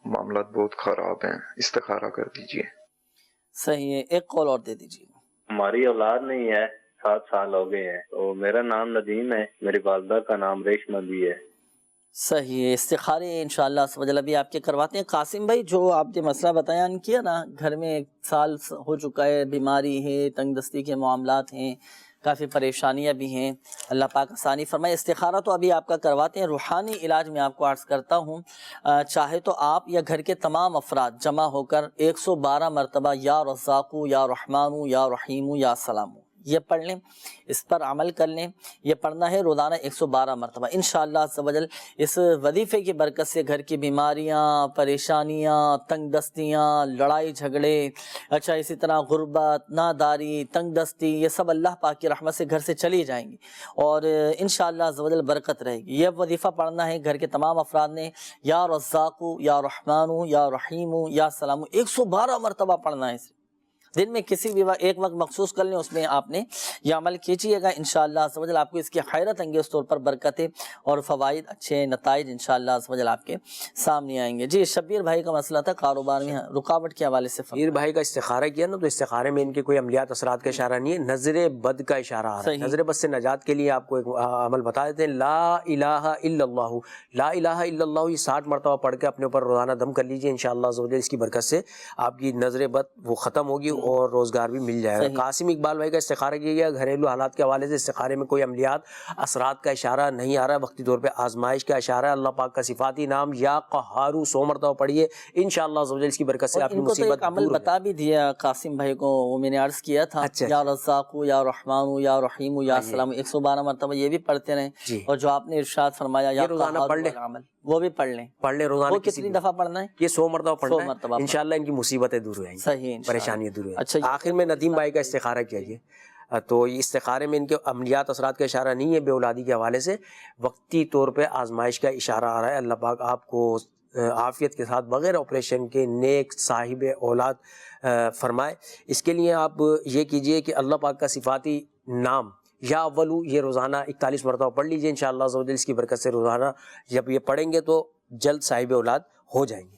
معاملات بہت خراب ہیں, استخارہ کر دیجیے. صحیح ہے, ایک کال اور دے دیجیے. ہماری اولاد نہیں ہے, 7 سال ہو گئے ہیں. تو میرا نام ندیم ہے, میری والدہ کا نام ریشمہ بھی ہے. صحیح ہے, استخارے انشاءاللہ عز و جل ابھی آپ کے کرواتے ہیں. قاسم بھائی جو آپ نے مسئلہ بتایا کیا نا, گھر میں 1 سال ہو چکا ہے, بیماری ہے, تنگ دستی کے معاملات ہیں, کافی پریشانیاں بھی ہیں, اللہ پاک آسانی فرمائے. استخارہ تو ابھی آپ کا کرواتے ہیں. روحانی علاج میں آپ کو عرض کرتا ہوں, چاہے تو آپ یا گھر کے تمام افراد جمع ہو کر 112 مرتبہ یا رزاقو یا رحمانو یا رحیمو یا سلامو یہ پڑھ لیں, اس پر عمل کر لیں. یہ پڑھنا ہے روزانہ 112 مرتبہ. انشاءاللہ عز و جل اس وظیفے کی برکت سے گھر کی بیماریاں, پریشانیاں, تنگ دستیاں, لڑائی جھگڑے, اچھا اسی طرح غربت, ناداری, تنگ دستی, یہ سب اللہ پاک کی رحمت سے گھر سے چلی جائیں گی اور انشاءاللہ عز و جل برکت رہے گی. یہ وظیفہ پڑھنا ہے گھر کے تمام افراد نے, یا رزاقو یا رحمانو یا رحیمو یا سلامو 112 مرتبہ پڑھنا ہے. دن میں کسی بھی ایک وقت مخصوص کر لیں, اس میں آپ نے یہ عمل کیجیے گا. انشاءاللہ عز و جل آپ کو اس کی حیرت انگیز طور پر برکتیں اور فوائد, اچھے نتائج انشاءاللہ عز و جل آپ کے سامنے آئیں گے. جی شبیر بھائی کا مسئلہ تھا کاروبار میں رکاوٹ کے حوالے سے. شبیر بھائی کا استخارہ کیا نا, تو استخارے میں ان کے کوئی عملیات اثرات کا اشارہ نہیں ہے, نظر بد کا اشارہ آ رہا ہے. نظر بد سے نجات کے لیے آپ کو ایک عمل بتا دیتے ہیں, لا الہ الا اللہ. لا الہ الا اللہ یہ 60 مرتبہ پڑھ کے اپنے اوپر روزانہ دم کر لیجیے. انشاءاللہ عز و جل اس کی برکت سے آپ کی نظر بد وہ ختم ہوگی اور روزگار بھی مل جائے گا. قاسم اقبال بھائی کا استخارہ کیا گیا, گھریلو حالات کے حوالے سے استخارے میں کوئی عملیات اثرات کا اشارہ نہیں آ رہا ہے, وقتی طور پہ آزمائش کا اشارہ ہے. اللہ پاک کا صفاتی نام یا قہارو 100 مرتبہ پڑھیے, انشاءاللہ عز و جل اس کی برکت سے آپ کی مصیبت عمل بتا بھی دیا قاسم بھائی کو, وہ میں نے عرض کیا تھا. یا رزاقو یا رحمانو یا رحیمو یا سلام 112 مرتبہ یہ بھی پڑھتے رہیں, اور جو آپ نے ارشاد فرمایا یا روزانہ پڑھ لیں, وہ بھی پڑھ لیں روزانہ. وہ کتنی دفعہ پڑھنا ہے؟ یہ 100 مرتبہ پڑھنا ہے. انشاءاللہ ان کی مصیبتیں دور ہو جائیں گی, صحیح, پریشانیاں دور ہو جائیں گی. اچھا آخر میں ندیم بھائی کا استخارہ کیجیے. تو استخارے میں ان کے عملیات اثرات کا اشارہ نہیں ہے, بے اولادی کے حوالے سے وقتی طور پہ آزمائش کا اشارہ آ رہا ہے. اللہ پاک آپ کو عافیت کے ساتھ بغیر آپریشن کے نیک صاحب اولاد فرمائے. اس کے لیے آپ یہ کیجئے کہ اللہ پاک کا صفاتی نام یا اولو یہ روزانہ 41 مرتبہ پڑھ لیجئے. انشاءاللہ عز و جل اس کی برکت سے روزانہ جب یہ پڑھیں گے تو جلد صاحب اولاد ہو جائیں گے.